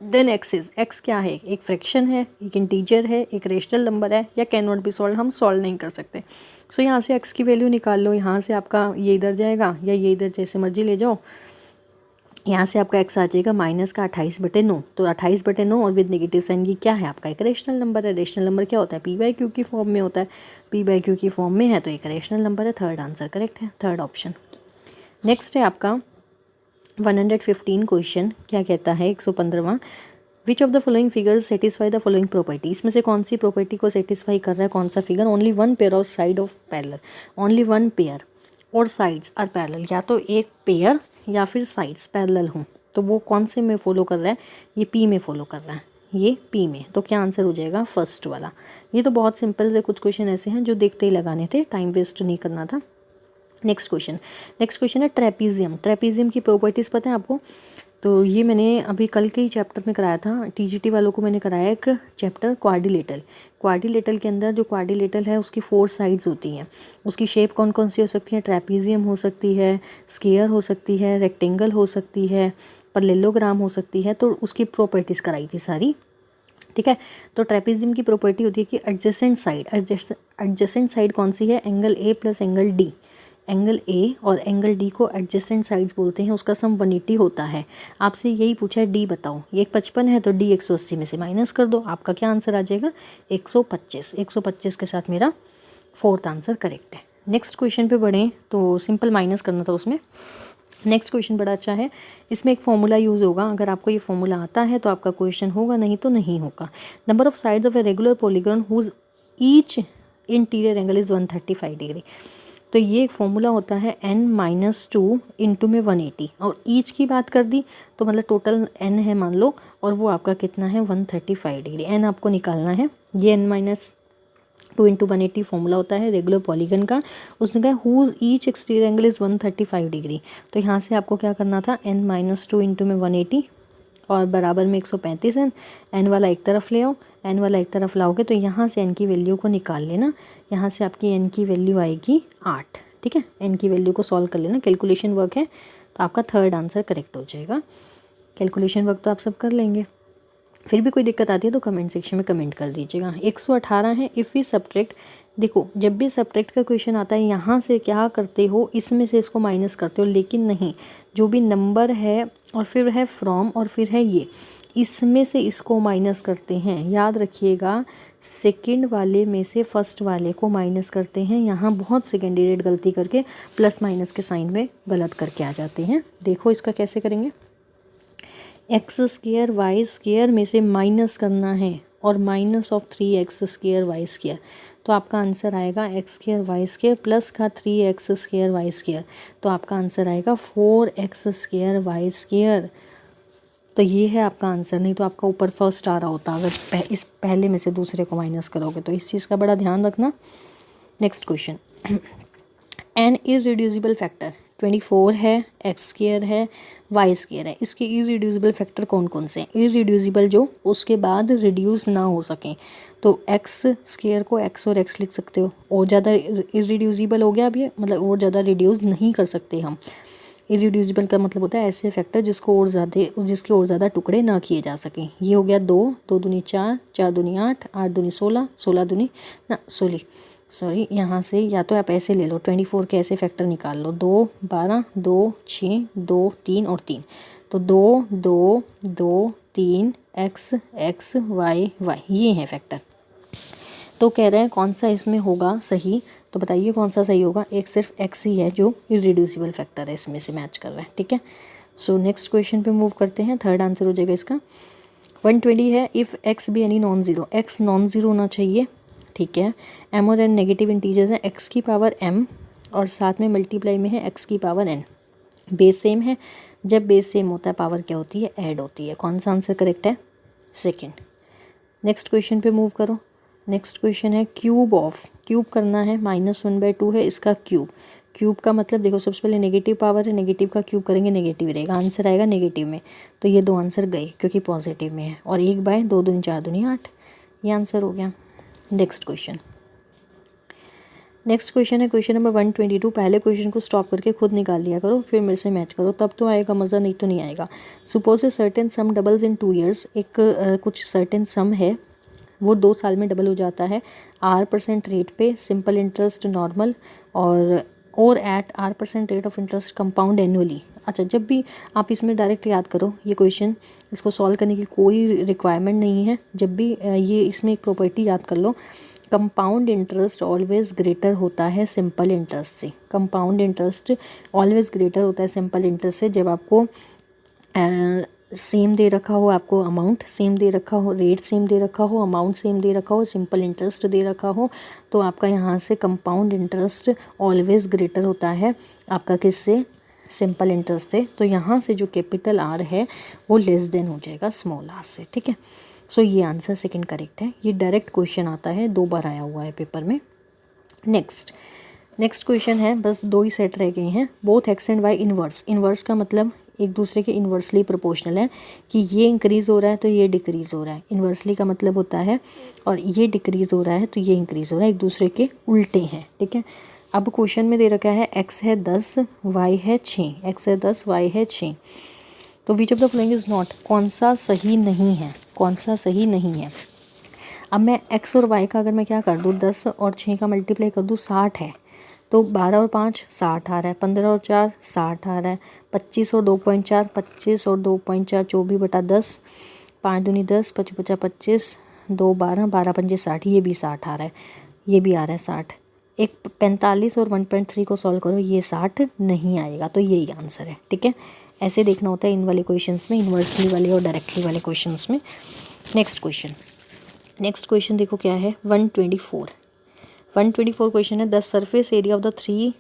देन एक्स क्या है, एक फ्रैक्शन है, एक इंटीजर है, एक रेशनल नंबर है, या कैन नॉट बी सॉल्व, हम सॉल्व नहीं कर सकते। सो यहाँ से एक्स की वैल्यू निकाल लो, यहाँ से आपका ये इधर जाएगा या ये इधर, जैसे मर्जी ले जाओ। यहाँ से आपका एक्स आ जाएगा माइनस का 28/9, तो 28/9 और विद नेगेटिव साइन, ये क्या है आपका एक रेशनल नंबर है। रेशनल नंबर क्या होता है, p/q की फॉर्म में होता है, p/q की फॉर्म में है तो एक रेशनल नंबर है। थर्ड आंसर करेक्ट है, थर्ड ऑप्शन। नेक्स्ट है आपका 115 क्वेश्चन, क्या कहता है 115वां, which of the following figures satisfy the following property. इसमें से कौन सी प्रॉपर्टी को सेटिस्फाई कर रहा है, कौन सा figure. Only 1 pair of side of parallel, only 1 pair और साइड्स आर पैरेलल, या तो एक पेयर या फिर साइड्स पैरेलल हों, तो वो कौन से में फॉलो कर रहा है, ये पी में फॉलो कर रहा है, ये पी में, तो क्या आंसर हो जाएगा फर्स्ट वाला। ये तो बहुत सिंपल से कुछ क्वेश्चन ऐसे हैं जो देखते ही लगाने थे, टाइम वेस्ट नहीं करना था। नेक्स्ट क्वेश्चन है ट्रेपीजियम की प्रॉपर्टीज़ पता है आपको। तो ये मैंने अभी कल के ही चैप्टर में कराया था, टीजीटी वालों को मैंने कराया एक चैप्टर क्वाड्रिलेटरल के अंदर जो क्वाड्रिलेटरल है उसकी 4 साइड्स होती हैं, उसकी शेप कौन कौन सी हो सकती है, ट्रेपीजियम हो सकती है, स्क्वायर हो सकती है, रेक्टेंगल हो सकती है, पैरेललोग्राम हो सकती है, तो उसकी प्रॉपर्टीज़ कराई थी सारी, ठीक है। तो ट्रेपीजियम की प्रॉपर्टी होती है कि एडजेसेंट साइड कौन सी है, angle A plus angle D, angle A और एंगल डी को एडजेसेंट साइड्स बोलते हैं, उसका सम 180 होता है। आपसे यही पूछा है डी बताओ, ये 155 है तो डी 180 में से माइनस कर दो, आपका क्या आंसर आ जाएगा 125 के साथ मेरा फोर्थ आंसर करेक्ट है। नेक्स्ट क्वेश्चन पे बढ़ें तो सिंपल माइनस करना था उसमें। नेक्स्ट क्वेश्चन बड़ा अच्छा है, इसमें एक फॉर्मूला यूज़ होगा, अगर आपको ये फॉर्मूला आता है तो आपका क्वेश्चन होगा, नहीं तो नहीं होगा। Number of sides of a regular polygon whose each interior angle is 135 degree. तो ये एक फॉर्मूला होता है n-2 इंटू में 180, और ईच की बात कर दी तो मतलब टोटल n है मान लो, और वो आपका कितना है 135 डिग्री, n आपको निकालना है। ये n-2 इंटू 180 फॉर्मूला होता है रेगुलर पॉलीगन का। उसने कहा whose each exterior angle is 135 degree, तो यहाँ से आपको क्या करना था n-2 इंटू में 180 और बराबर में 135 है, n वाला एक तरफ ले आओ, n वाला एक तरफ लाओगे तो यहाँ से n की वैल्यू को निकाल लेना, यहाँ से आपकी n की वैल्यू आएगी 8, ठीक है। n की वैल्यू को सॉल्व कर लेना, कैलकुलेशन वर्क है तो आपका थर्ड आंसर करेक्ट हो जाएगा। कैलकुलेशन वर्क तो आप सब कर लेंगे, फिर भी कोई दिक्कत आती है तो कमेंट सेक्शन में कमेंट कर दीजिएगा। 118 है, इफ़ वी सब्ट्रैक्ट, देखो जब भी सब्ट्रैक्ट का क्वेश्चन आता है यहाँ से क्या करते हो, इसमें से इसको माइनस करते हो, लेकिन नहीं, जो भी नंबर है और फिर है फ्रॉम और फिर है ये, इसमें से इसको माइनस करते हैं। याद रखिएगा सेकंड वाले में से फर्स्ट वाले को माइनस करते हैं, यहाँ बहुत सेकेंडरी गलती करके प्लस माइनस के साइन में गलत करके आ जाते हैं। देखो इसका कैसे करेंगे, x² y² में से माइनस करना है और माइनस ऑफ 3x² y², तो आपका आंसर आएगा x² y² प्लस का 3x² y², तो आपका आंसर आएगा 4x² y²। तो ये है आपका आंसर, नहीं तो आपका ऊपर फर्स्ट आ रहा होता अगर इस पहले में से दूसरे को माइनस करोगे, तो इस चीज़ का बड़ा ध्यान रखना। Next question, an irreducible factor 24 है, x² है, y² है, इसके इररिड्यूसिबल फैक्टर कौन कौन से हैं, इररिड्यूसिबल जो उसके बाद रिड्यूस ना हो सकें, तो x² को x और x लिख सकते हो, और ज़्यादा इररिड्यूसिबल हो गया अब ये, मतलब और ज़्यादा रिड्यूस नहीं कर सकते हम। इररिड्यूसिबल का मतलब होता है ऐसे फैक्टर जिसके और ज़्यादा टुकड़े ना किए जा सकें। ये हो गया 2, 2 दूनी 4, 4 दूनी 8, 8 दूनी 16, 16 दूनी ना सॉरी यहाँ से या तो आप ऐसे ले लो 24 के ऐसे फैक्टर निकाल लो, 2 12, 2 6, 2 3 और 3, तो 2 2 2 3 x x y y, ये है फैक्टर। तो कह रहे हैं कौन सा इसमें होगा सही, तो बताइए कौन सा सही होगा। एक सिर्फ x ही है जो इरेड्यूसिबल फैक्टर है, इसमें से मैच कर रहा है, ठीक है। सो नेक्स्ट क्वेश्चन पे मूव करते हैं। थर्ड आंसर हो जाएगा इसका 120 है। If x be any non zero, x non zero होना चाहिए, ठीक है। m और n नेगेटिव इंटीजर्स हैं, x की पावर m और साथ में मल्टीप्लाई में है x की पावर n। बेस सेम है, जब बेस सेम होता है पावर क्या होती है, ऐड होती है। कौन सा आंसर करेक्ट है, सेकंड। नेक्स्ट क्वेश्चन पे मूव करो। नेक्स्ट क्वेश्चन है क्यूब ऑफ, क्यूब करना है, -1/2 है इसका क्यूब। क्यूब का मतलब देखो सबसे पहले नेगेटिव पावर है, नेगेटिव का क्यूब करेंगे नेगेटिव रहेगा, आंसर आएगा नेगेटिव में। तो ये 2 आंसर गए क्योंकि पॉजिटिव में है, और 1/2 दूनी 4 दूनी 8, ये आंसर हो गया। नेक्स्ट क्वेश्चन है क्वेश्चन नंबर 122। पहले क्वेश्चन को स्टॉप करके खुद निकाल लिया करो, फिर मेरे से मैच करो, तब तो आएगा मज़ा, नहीं तो नहीं आएगा। Suppose a certain some doubles in 2 years, एक कुछ सर्टेन सम है वो 2 साल में डबल हो जाता है, R% रेट पे, सिंपल इंटरेस्ट नॉर्मल, और at R% rate of interest compound annually. अच्छा, जब भी आप इसमें डायरेक्ट याद करो ये क्वेश्चन, इसको सॉल्व करने की कोई रिक्वायरमेंट नहीं है। जब भी ये इसमें एक प्रॉपर्टी याद कर लो, कंपाउंड इंटरेस्ट ऑलवेज ग्रेटर होता है सिंपल इंटरेस्ट से। कंपाउंड इंटरेस्ट ऑलवेज ग्रेटर होता है सिंपल इंटरेस्ट से। जब आपको सेम दे रखा हो, आपको अमाउंट सेम दे रखा हो, रेट सेम दे रखा हो, अमाउंट सेम दे रखा हो, सिंपल इंटरेस्ट दे रखा हो, तो आपका यहाँ से कंपाउंड इंटरेस्ट ऑलवेज ग्रेटर होता है आपका किससे, सिंपल इंटरेस्ट से। तो यहाँ से जो कैपिटल आर है वो लेस देन हो जाएगा स्मॉल आर से, ठीक है। सो ये आंसर सेकंड करेक्ट है। ये डायरेक्ट क्वेश्चन आता है, 2 बार आया हुआ है पेपर में। नेक्स्ट क्वेश्चन है, बस 2 ही सेट रह गए हैं। Both X and Y inverse, inverse का मतलब एक दूसरे के इन्वर्सली प्रोपोर्शनल है, कि ये इंक्रीज़ हो रहा है तो ये डिक्रीज़ हो रहा है। इन्वर्सली का मतलब होता है, और ये डिक्रीज़ हो रहा है तो ये इंक्रीज़ हो रहा है, एक दूसरे के उल्टे हैं, ठीक है। अब क्वेश्चन में दे रखा है x है 10, y है 6, x है 10, y है 6। तो विच of the following is not, कौन सा सही नहीं है, कौन सा सही नहीं है। अब मैं x और y का अगर मैं क्या कर दूँ, 10 और 6 का मल्टीप्लाई कर दूँ, 60 है। तो 12 और 5 60 आ रहा है, 15 और 4 60 आ रहा है, 25 और 2.4 25 और 2.4 24/10, 5 दूनी 10, 5 5 25, 2 12, 12 पंजे 60, ये भी 60 आ रहा है, ये भी आ रहा है 60। एक 45 और 1.3 को सॉल्व करो, ये 60 नहीं आएगा, तो यही आंसर है, ठीक है। ऐसे देखना होता है इन वाले क्वेश्चंस में, इन्वर्सली वाले और डायरेक्टली वाले क्वेश्चंस में। नेक्स्ट क्वेश्चन देखो क्या है, 124 क्वेश्चन है। The surface area of the 3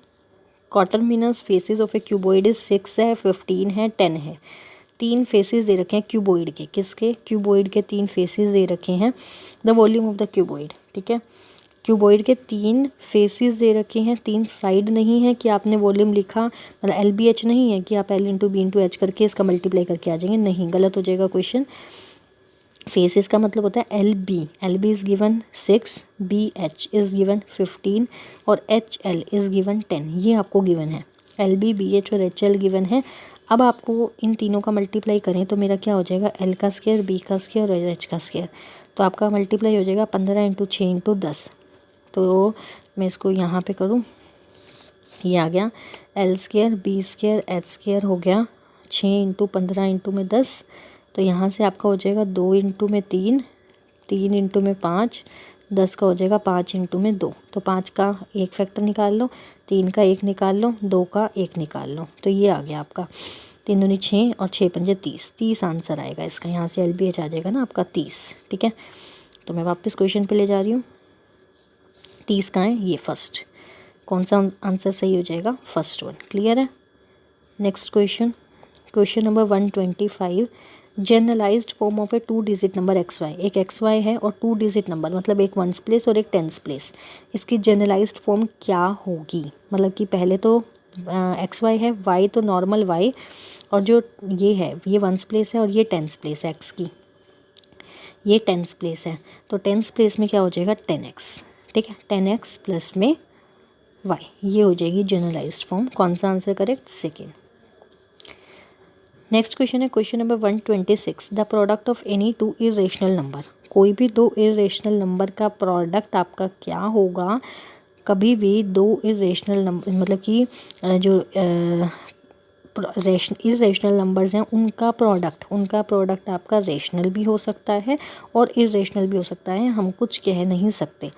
coterminous faces of a cuboid is 6 है, 15 है, 10 है। 3 फेसेस दे रखे हैं क्यूबॉइड के, किसके, क्यूबॉइड के 3 फेसेस दे रखे हैं। The volume of the cuboid, ठीक है। क्यूबॉइड के 3 फेसेस दे रखे हैं, 3 साइड नहीं है कि आपने वॉल्यूम लिखा, मतलब LBH नहीं है कि आप L into B into H करके इसका मल्टीप्लाई करके आ जाएंगे, नहीं, गलत हो जाएगा क्वेश्चन। फेसेस का मतलब होता है LB is given 6, BH is given 15 और HL इज़ गिवन 10, ये आपको गिवन है। LB, BH और HL गिवन है। अब आपको इन तीनों का मल्टीप्लाई करें तो मेरा क्या हो जाएगा, L का स्क्वायर, B का स्क्वायर और H का स्क्वायर। तो आपका मल्टीप्लाई हो जाएगा 15 × 6 × 10। तो मैं इसको यहाँ पे करूँ, ये आ गया L square, B square, H square हो गया 6 × 15 × 10। तो यहाँ से आपका हो जाएगा 2 × 3, 3 × 5, 10 का हो जाएगा 5 × 2। तो 5 का एक फैक्टर निकाल लो, 3 का एक निकाल लो, 2 का एक निकाल लो, तो ये आ गया आपका 3 दूनी 6 और 6 पंजे 30 आंसर आएगा इसका। यहाँ से LBH आ जाएगा ना आपका 30, ठीक है। तो मैं वापस क्वेश्चन पे ले जा रही हूँ। 30 का है ये फर्स्ट, कौन सा आंसर सही हो जाएगा, फर्स्ट वन, क्लियर है। Next question number 125। Generalised form of a 2 digit number XY, एक XY है और 2 डिजिट नंबर, मतलब एक 1s प्लेस और एक 10s प्लेस। इसकी जनरलाइज्ड फॉर्म क्या होगी, मतलब कि पहले तो XY है, Y तो नॉर्मल Y, और जो ये है ये 1s प्लेस है और ये 10s प्लेस है, X की ये 10s प्लेस है। तो 10s प्लेस में क्या हो जाएगा, 10x, ठीक है। 10x प्लस में y, ये हो जाएगी जनरलाइज्ड फॉर्म। कौन सा answer correct, second. Next question है question number 126। The product of any 2 irrational number, कोई भी 2 इरेशनल नंबर का प्रोडक्ट आपका क्या होगा, कभी भी 2 इरेशनल नंबर, मतलब कि जो इरेशनल नंबर्स हैं उनका प्रोडक्ट आपका रेशनल भी हो सकता है और इरेशनल भी हो सकता है, हम कुछ कह नहीं सकते।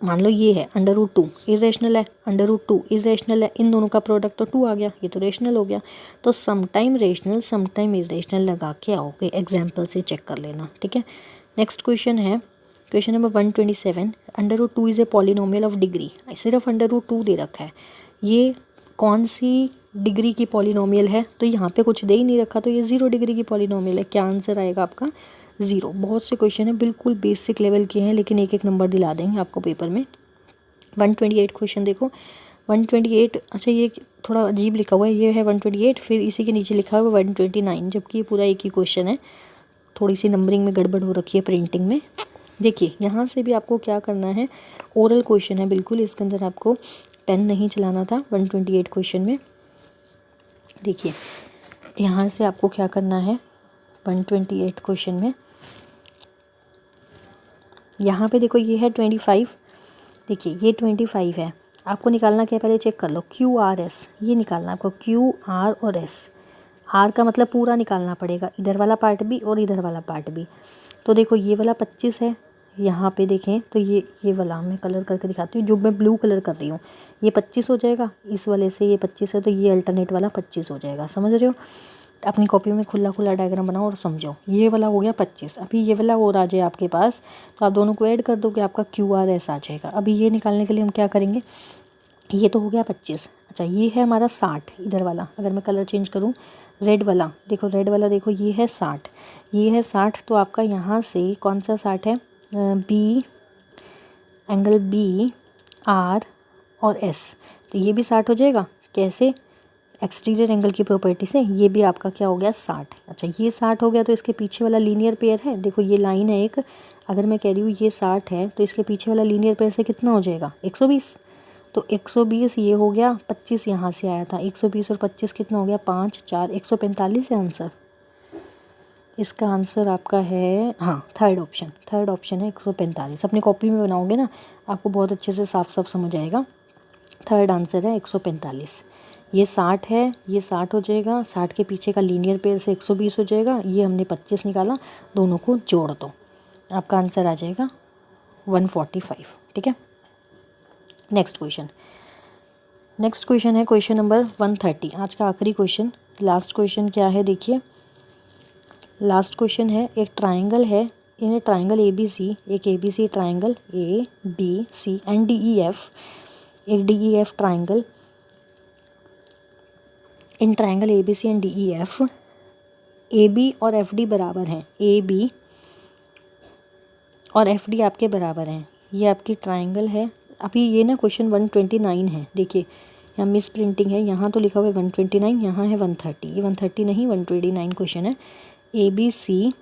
मान लो ये है √2 इरेशनल है, √2 इरेशनल है, इन दोनों का प्रोडक्ट तो 2 आ गया, ये तो रेशनल हो गया। तो समटाइम रेशनल समटाइम इरेशनल लगा के आओगे, एग्जाम्पल से चेक कर लेना, ठीक है। नेक्स्ट क्वेश्चन है question number 127, √2 is a polynomial of degree. सिर्फ √2 दे रखा है, ये कौन सी डिग्री की पॉलिनोमियल है, तो यहाँ पे कुछ दे ही नहीं रखा, तो ये 0 डिग्री की पॉलिनोमियल है। क्या आंसर आएगा आपका 0। बहुत से क्वेश्चन है बिल्कुल बेसिक लेवल के हैं, लेकिन एक एक नंबर दिला देंगे आपको पेपर में। 128 क्वेश्चन देखो, 128, अच्छा ये थोड़ा अजीब लिखा हुआ है, ये है 128, फिर इसी के नीचे लिखा हुआ है 129, जबकि ये पूरा एक ही क्वेश्चन है। थोड़ी सी नंबरिंग में गड़बड़ हो रखी है प्रिंटिंग में। देखिए यहाँ से भी आपको क्या करना है, ओरल क्वेश्चन है बिल्कुल, इसके अंदर आपको पेन नहीं चलाना था 128 क्वेश्चन में। देखिए यहाँ से आपको क्या करना है 128 क्वेश्चन में, यहाँ पे देखो ये है 25, देखिए ये 25 है, आपको निकालना क्या है पहले चेक कर लो, QR S ये निकालना आपको, QR और S, R का मतलब पूरा निकालना पड़ेगा, इधर वाला पार्ट भी और इधर वाला पार्ट भी। तो देखो ये वाला 25 है, यहाँ पे देखें तो ये वाला मैं कलर करके दिखाती हूँ, जो मैं ब्लू कलर कर रही हूँ, ये 25 हो जाएगा, इस वाले से ये 25 है, तो ये अल्टरनेट वाला 25 हो जाएगा, समझ रहे हो। अपनी कॉपी में खुला खुला डायग्राम बनाओ और समझो। ये वाला हो गया 25, अभी ये वाला और आ जाए आपके पास, तो आप दोनों को ऐड कर दोगे, आपका QR S आ जाएगा। अभी ये निकालने के लिए हम क्या करेंगे, ये तो हो गया 25, अच्छा ये है हमारा 60 इधर वाला, अगर मैं कलर चेंज करूँ रेड वाला, देखो रेड वाला देखो ये है 60, ये है 60, तो आपका यहाँ से कौन सा 60 है, एंगल B R और S, तो ये भी 60 हो जाएगा। कैसे, एक्सटीरियर एंगल की प्रॉपर्टी से, ये भी आपका क्या हो गया 60। अच्छा ये 60 हो गया, तो इसके पीछे वाला लीनियर पेयर है, देखो ये लाइन है एक, अगर मैं कह रही हूँ ये 60 है, तो इसके पीछे वाला लीनियर पेयर से कितना हो जाएगा 120, तो 120 ये हो गया, 25 यहाँ से आया था, 120 और 25 कितना हो गया 5 4 145 है आंसर। इसका आंसर आपका है हाँ थर्ड ऑप्शन है 145। अपनी कॉपी में बनाओगे ना आपको बहुत अच्छे से साफ साफ समझ आएगा। थर्ड आंसर है 145। ये 60 है, ये 60 हो जाएगा, 60 के पीछे का लीनियर पेयर से 120 हो जाएगा, ये हमने 25 निकाला, दोनों को जोड़ दो, आपका आंसर आ जाएगा 145, ठीक है। नेक्स्ट क्वेश्चन है क्वेश्चन नंबर 130, आज का आखिरी क्वेश्चन। लास्ट क्वेश्चन क्या है देखिए, लास्ट क्वेश्चन है, एक ट्राइंगल है, इन ट्राइंगल ABC, एक ABC triangle ABC and DEF, एक DEF triangle, in triangle ABC and DEF AB और FD बराबर हैं, AB और FD आपके बराबर हैं, ये आपकी ट्राइंगल है। अभी ये ना क्वेश्चन 129 है, देखिए यहाँ मिस प्रिंटिंग है, यहाँ तो लिखा हुआ है 129, यहाँ है 130, ये 130 नहीं 129 क्वेश्चन है। ABC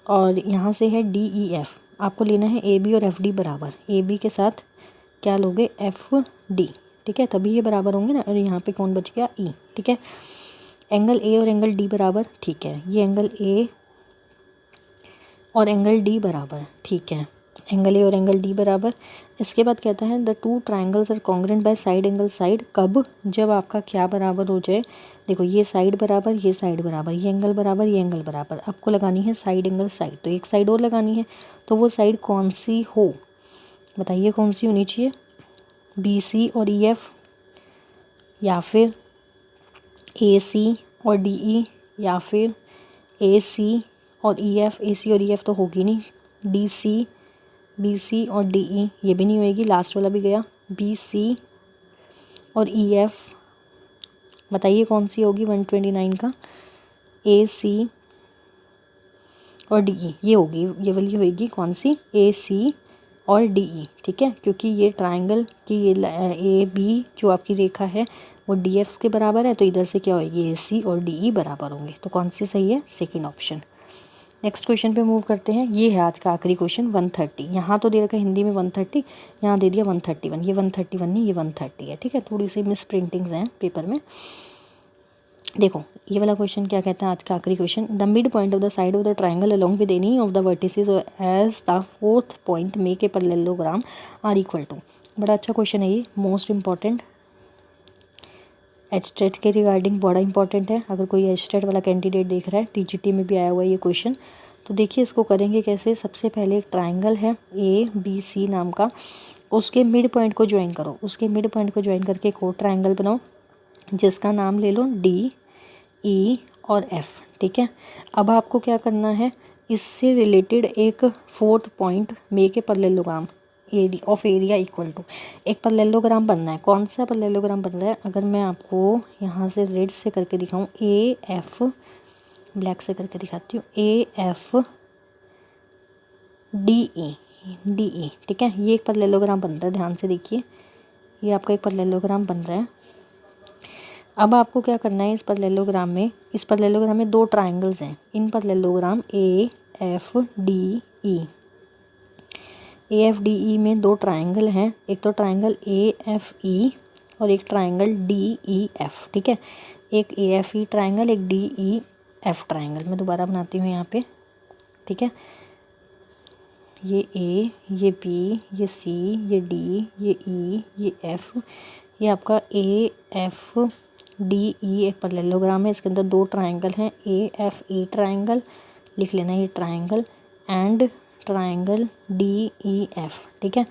और यहाँ से है DEF, आपको लेना है AB और FD बराबर, AB के साथ क्या लोगे FD, ठीक है, तभी ये बराबर होंगे ना, और यहाँ पे कौन बच गया E, ठीक है। एंगल A और एंगल D बराबर, ठीक है, ये एंगल A और एंगल D बराबर, ठीक है, एंगल A और एंगल D बराबर। इसके बाद कहता है the two triangles are congruent by side angle side, कब, जब आपका क्या बराबर हो जाए, देखो ये साइड बराबर, ये साइड बराबर, ये एंगल बराबर, ये एंगल बराबर, आपको लगानी है साइड एंगल साइड, तो एक साइड और लगानी है, तो वो साइड कौन सी हो, बताइए कौन सी होनी चाहिए, BC और EF, या फिर AC और DE, या फिर AC और EF, AC और EF तो होगी नहीं, DC BC और DE ये भी नहीं होएगी, लास्ट वाला भी गया, BC और EF, बताइए कौन सी होगी 129 का, AC और DE, ये होगी, ये वाली होएगी कौन सी, AC और DE, ठीक है, क्योंकि ये ट्राइंगल की ये AB जो आपकी रेखा है वो DF के बराबर है, तो इधर से क्या होएगी AC और DE बराबर होंगे, तो कौन सी सही है, सेकेंड ऑप्शन। नेक्स्ट क्वेश्चन पे मूव करते हैं, ये है आज का आखिरी क्वेश्चन 130, यहाँ तो दे रखा है हिंदी में 130, यहाँ दे दिया 131, ये 131 नहीं ये 130 है, ठीक है, थोड़ी सी मिस प्रिंटिंग्स हैं पेपर में। देखो ये वाला क्वेश्चन क्या कहता है, आज का आखिरी question, the mid point of the side of the triangle along with any of the vertices as the fourth point make a parallelogram are equal to. बड़ा अच्छा क्वेश्चन है ये, मोस्ट इम्पॉर्टेंट। एचटेट के रिगार्डिंग बड़ा इंपॉर्टेंट है। अगर कोई एचटेट वाला कैंडिडेट देख रहा है, टीजीटी में भी आया हुआ है ये क्वेश्चन। तो देखिए इसको करेंगे कैसे। सबसे पहले एक ट्राइंगल है ABC नाम का, उसके मिड पॉइंट को ज्वाइन करो। उसके मिड पॉइंट को ज्वाइन करके एक और ट्राइंगल बनाओ जिसका नाम ले लो DE और F, ठीक है। अब आपको क्या करना है, इससे रिलेटेड एक fourth point make a parallelogram of area equal to, एक पैरेललोग्राम बनना है। कौन सा पैरेललोग्राम बन रहा है, अगर मैं आपको यहाँ से रेड से करके दिखाऊँ, AF, ब्लैक से करके दिखाती हूँ, AFDE, DE, ठीक है। ये एक पैरेललोग्राम बन रहा है, ध्यान से देखिए, ये आपका एक पैरेललोग्राम बन रहा है। अब आपको क्या करना है, इस पैरेललोग्राम में दो ट्राइंगल्स हैं। इन पैरेललोग्राम AFDE में दो ट्राइंगल हैं, एक तो ट्राइंगल AFE और एक ट्राइंगल DEF, ठीक है। एक AFE ट्राइंगल, एक DEF ट्राइंगल। मैं दोबारा बनाती हूँ यहाँ पे, ठीक है। ये A, ये B, ये C, ये D, ये E, ये F, ये आपका AFDE एक पैरेललोग्राम है। इसके अंदर दो ट्राइंगल हैं, AFE ट्राइंगल, लिख लेना ये ट्राइंगल, एंड ट्राइंगल DEF, ठीक है।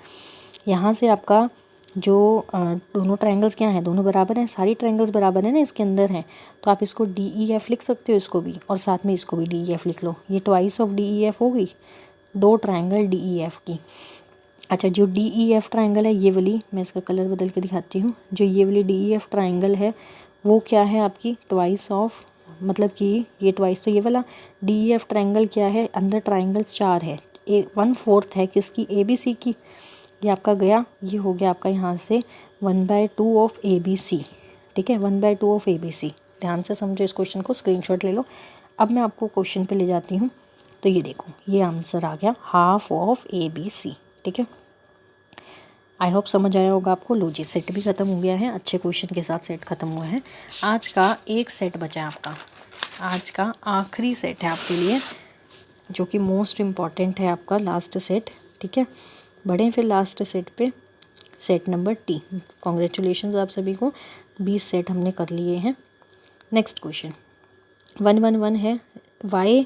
यहाँ से आपका जो दोनों ट्राइंगल्स क्या हैं, दोनों बराबर हैं, सारी ट्राइंगल्स बराबर है ना इसके अंदर हैं, तो आप इसको DEF लिख सकते हो, इसको भी, और साथ में इसको भी DEF लिख लो। ये ट्वाइस ऑफ DEF हो गई, दो ट्राइंगल DEF की। अच्छा, जो DEF ट्राइंगल है ये वाली, मैं इसका कलर बदल के दिखाती हूँ। जो ये वाली DEF ट्राइंगल है वो क्या है आपकी, ट्वाइस ऑफ, मतलब कि ये ट्वाइस, तो ये वाला DEF ट्राइंगल क्या है, अंदर ट्राइंगल्स 4 है, 1/4 है किसकी, ABC की। ये आपका गया, ये हो गया आपका यहाँ से 1/2 ऑफ ABC, ठीक है, 1/2 ऑफ ABC। ध्यान से समझो इस क्वेश्चन को, स्क्रीनशॉट ले लो। अब मैं आपको क्वेश्चन पे ले जाती हूँ, तो ये देखो, ये आंसर आ गया हाफ ऑफ ABC, ठीक है। आई होप समझ आया होगा आपको। लो जी, सेट भी ख़त्म हो गया है, अच्छे क्वेश्चन के साथ सेट ख़त्म हुआ है। आज का एक सेट बचा है आपका, आज का आखिरी सेट है आपके लिए, जो कि मोस्ट इम्पॉर्टेंट है आपका लास्ट सेट, ठीक है। बढ़ें फिर लास्ट सेट पे, सेट नंबर T। कॉन्ग्रेचुलेशन आप सभी को, 20 सेट हमने कर लिए हैं। नेक्स्ट क्वेश्चन 111 है, Y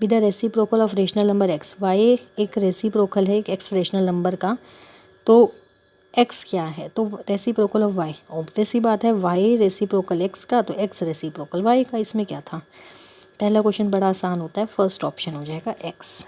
be the reciprocal of rational number x। Y एक रेसिप्रोकल है एक x रेशनल नंबर का, तो x क्या है, तो रेसिप्रोकल ऑफ y, ऑब्वियस ही बात है, y रेसिप्रोकल x का, तो x रेसिप्रोकल y का। इसमें क्या था, पहला क्वेश्चन बड़ा आसान होता है, फर्स्ट ऑप्शन हो जाएगा x।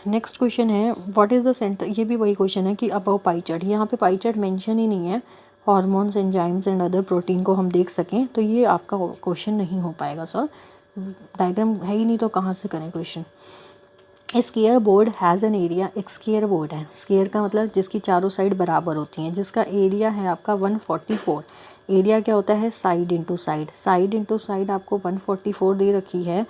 नेक्स्ट क्वेश्चन है, व्हाट इज़ द सेंटर, ये भी वही क्वेश्चन है कि अबव पाई चार्ट। यहाँ पे पाई चार्ट मेंशन ही नहीं है, hormones, enzymes and other protein को हम देख सकें, तो ये आपका क्वेश्चन नहीं हो पाएगा सर, डायग्राम है ही नहीं तो कहाँ से करें question. Square board has an area, एक स्क्वायर बोर्ड है, स्क्वायर का मतलब जिसकी चारों साइड बराबर होती हैं, जिसका एरिया है आपका 144। एरिया क्या होता है, side into side, side into side आपको 144 दे रखी है,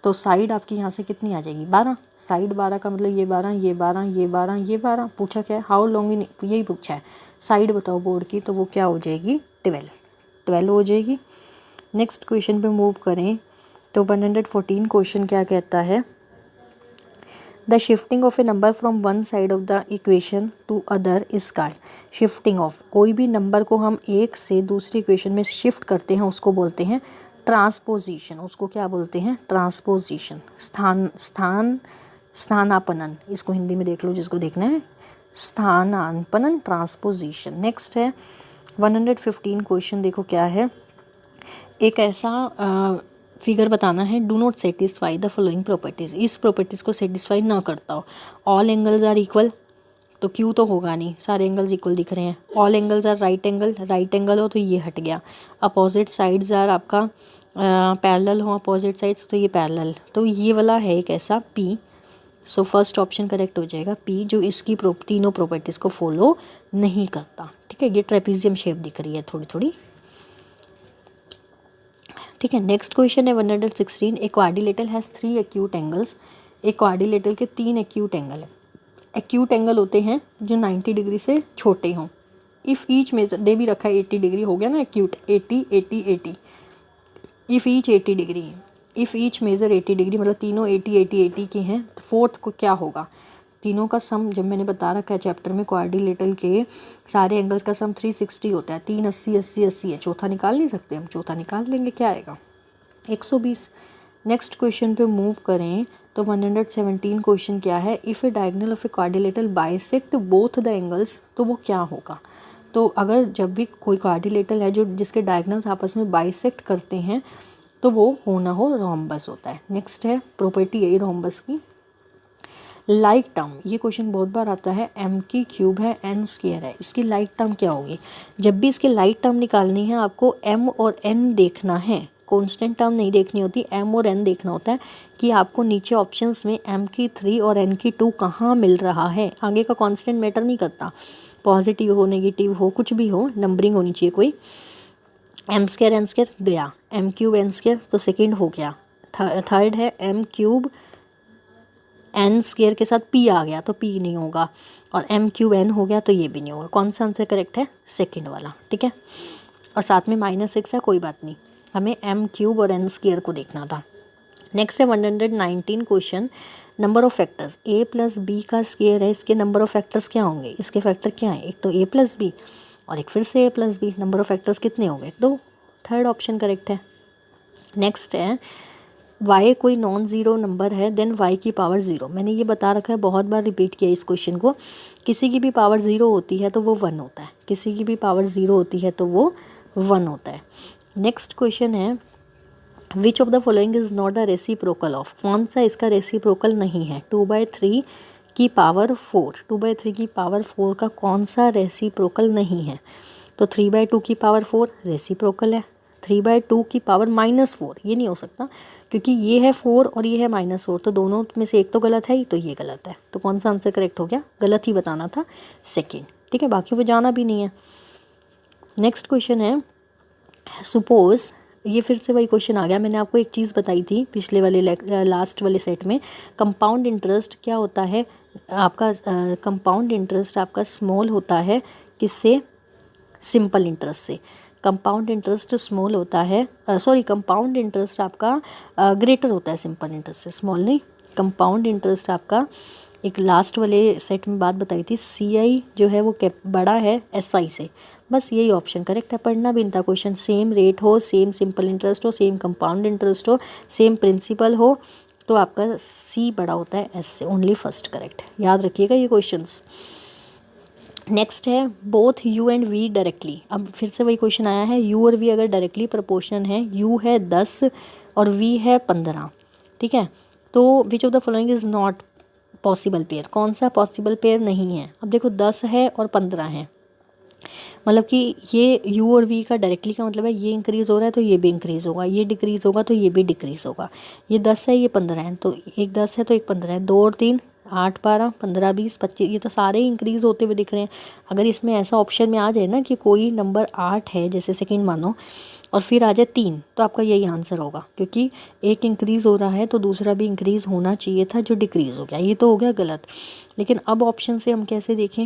तो साइड आपकी यहाँ से कितनी आ जाएगी, 12। साइड 12 का मतलब ये 12, ये 12, ये 12, ये 12। पूछा क्या है, हाउ लॉन्ग, यही पूछा है। साइड बताओ बोर्ड की, तो वो क्या हो जाएगी, 12 हो जाएगी। नेक्स्ट क्वेश्चन पे मूव करें तो 114 क्वेश्चन क्या कहता है, the shifting of A number from one side of the equation two other is called. Shifting of, कोई भी नंबर को हम एक से दूसरी इक्वेशन में शिफ्ट करते हैं उसको बोलते हैं ट्रांसपोजिशन। उसको क्या बोलते हैं, ट्रांसपोजिशन। स्थानापन्न, इसको हिंदी में देख लो जिसको देखना है, स्थानापन्न, ट्रांसपोजिशन। नेक्स्ट है 115 क्वेश्चन, देखो क्या है, एक ऐसा फिगर बताना है, do not satisfy the following properties, इस प्रॉपर्टीज़ को सेटिस्फाई ना करता हो। ऑल एंगल्स आर इक्वल, तो क्यू तो होगा नहीं, सारे एंगल्स इक्वल दिख रहे हैं। All angles are right angle हो तो ये हट गया। अपोजिट साइड्स आर आपका पैरेलल हो, अपोजिट साइड्स, तो ये पैरेलल, तो ये वाला है एक ऐसा P। So first option correct हो जाएगा P, जो इसकी तीनों प्रॉपर्टीज़ को फॉलो नहीं करता, ठीक है। ये ट्रेपेजियम शेप दिख रही है थोड़ी थोड़ी, ठीक है। नेक्स्ट क्वेश्चन है 116, a quadrilateral has 3 acute angles. एक क्वाड्रिलेटरल के 3 एक्यूट एंगल है। एक्यूट एंगल होते हैं जो 90 डिग्री से छोटे हों। इफ़ ईच मेजर, दे भी रखा है 80 डिग्री, हो गया ना acute, 80 80 80। If each 80 degree, if each measure 80 degree, मतलब तीनों 80 80 80 के हैं, तो फोर्थ को क्या होगा, तीनों का सम जब मैंने बता रखा है चैप्टर में क्वाड्रिलेटरल के सारे एंगल्स का सम 360 होता है। 3 80 80 80 है, चौथा निकाल नहीं सकते हम, चौथा निकाल लेंगे, क्या आएगा 120। नेक्स्ट क्वेश्चन पे मूव करें तो 117 क्वेश्चन क्या है, if A diagonal of a quadrilateral bisect both the angles, तो वो क्या होगा। तो अगर जब भी कोई क्वाड्रिलेटरल है जो जिसके डायगोनल्स आपस में बाइसेक्ट करते हैं तो वो होना हो रोम्बस होता है। नेक्स्ट है प्रॉपर्टी है रोम्बस की, लाइक टर्म, ये क्वेश्चन बहुत बार आता है, m की क्यूब है n स्क्वायर है, इसकी लाइक टर्म क्या होगी। जब भी इसकी लाइक टर्म निकालनी है आपको m और n देखना है, कांस्टेंट टर्म नहीं देखनी होती, m और n देखना होता है कि आपको नीचे ऑप्शंस में m की 3 और n की 2 कहाँ मिल रहा है। आगे का कांस्टेंट मैटर नहीं करता, पॉजिटिव हो नेगेटिव हो कुछ भी हो, नंबरिंग होनी चाहिए कोई। m स्क्वायर n स्क्वायर गया, m क्यूब n स्क्वायर तो सेकेंड हो गया। थर्ड है m क्यूब n स्क्वायर के साथ p आ गया तो p नहीं होगा, और m क्यूब n हो गया तो ये भी नहीं होगा। कौन सा आंसर करेक्ट है, सेकंड वाला, ठीक है। और साथ में -6 है, कोई बात नहीं, हमें m क्यूब और n स्क्वायर को देखना था। नेक्स्ट है 119 question, number of factors a plus B का स्क्वायर है, इसके नंबर ऑफ फैक्टर्स क्या होंगे, इसके फैक्टर क्या है, एक तो a प्लस बी और एक फिर से a plus B, number of factors कितने होंगे, 2, थर्ड ऑप्शन करेक्ट है। नेक्स्ट है y कोई नॉन ज़ीरो नंबर है देन y की पावर 0, मैंने ये बता रखा है, बहुत बार रिपीट किया इस क्वेश्चन को, किसी की भी पावर 0 होती है तो वो 1 होता है, किसी की भी पावर 0 होती है तो वो 1 होता है। नेक्स्ट क्वेश्चन है which of the following is not the reciprocal of, कौन सा इसका रेसिप्रोकल नहीं है, 2/3 की पावर 4, 2/3 की पावर 4 का कौन सा रेसिप्रोकल नहीं है। तो 3/2 की पावर 4 रेसिप्रोकल है, 3/2 की पावर -4 ये नहीं हो सकता क्योंकि ये है 4 और ये है -4, तो दोनों में से एक तो गलत है ही, तो ये गलत है, तो कौन सा आंसर करेक्ट हो गया, गलत ही बताना था, सेकेंड, ठीक है, बाकी वो जाना भी नहीं है। नेक्स्ट क्वेश्चन है सपोज, ये फिर से वही क्वेश्चन आ गया, मैंने आपको एक चीज़ बताई थी पिछले वाले लास्ट वाले सेट में, कंपाउंड इंटरेस्ट क्या होता है आपका, कंपाउंड इंटरेस्ट आपका स्मॉल होता है किससे, सिंपल इंटरेस्ट से, कंपाउंड इंटरेस्ट स्मॉल होता है, सॉरी कंपाउंड इंटरेस्ट आपका ग्रेटर होता है सिंपल इंटरेस्ट से, स्मॉल नहीं, कंपाउंड इंटरेस्ट आपका एक लास्ट वाले सेट में बात बताई थी, CI जो है वो बड़ा है SI से, बस यही ऑप्शन करेक्ट है, पढ़ना भी था क्वेश्चन, सेम रेट हो, सेम सिंपल इंटरेस्ट हो, सेम कंपाउंड इंटरेस्ट हो, सेम प्रिंसिपल हो, तो आपका C बड़ा होता है S से, ओनली फर्स्ट करेक्ट, याद रखिएगा ये क्वेश्चंस। नेक्स्ट है both u and v directly, अब फिर से वही क्वेश्चन आया है, u और v अगर डायरेक्टली प्रोपोर्शन है, u है 10 और v है 15, ठीक है, तो विच of the following is not possible pair, कौन सा पॉसिबल पेयर नहीं है। अब देखो 10 है और 15 है, मतलब कि ये u और v का डायरेक्टली का मतलब है ये इंक्रीज़ हो रहा है तो ये भी इंक्रीज़ होगा, ये डिक्रीज़ होगा तो ये भी डिक्रीज़ होगा, ये 10 है ये 15 है, तो एक 10 है तो एक 15 है, 2 और 3 8 12 15 20 25, ये तो सारे इंक्रीज़ होते हुए दिख रहे हैं। अगर इसमें ऐसा ऑप्शन में आ जाए ना कि कोई नंबर 8 है जैसे सेकेंड मानो और फिर आ जाए 3, तो आपका यही आंसर होगा, क्योंकि एक इंक्रीज़ हो रहा है तो दूसरा भी इंक्रीज़ होना चाहिए था जो डिक्रीज़ हो गया, ये तो हो गया गलत। लेकिन अब ऑप्शन से हम कैसे देखें,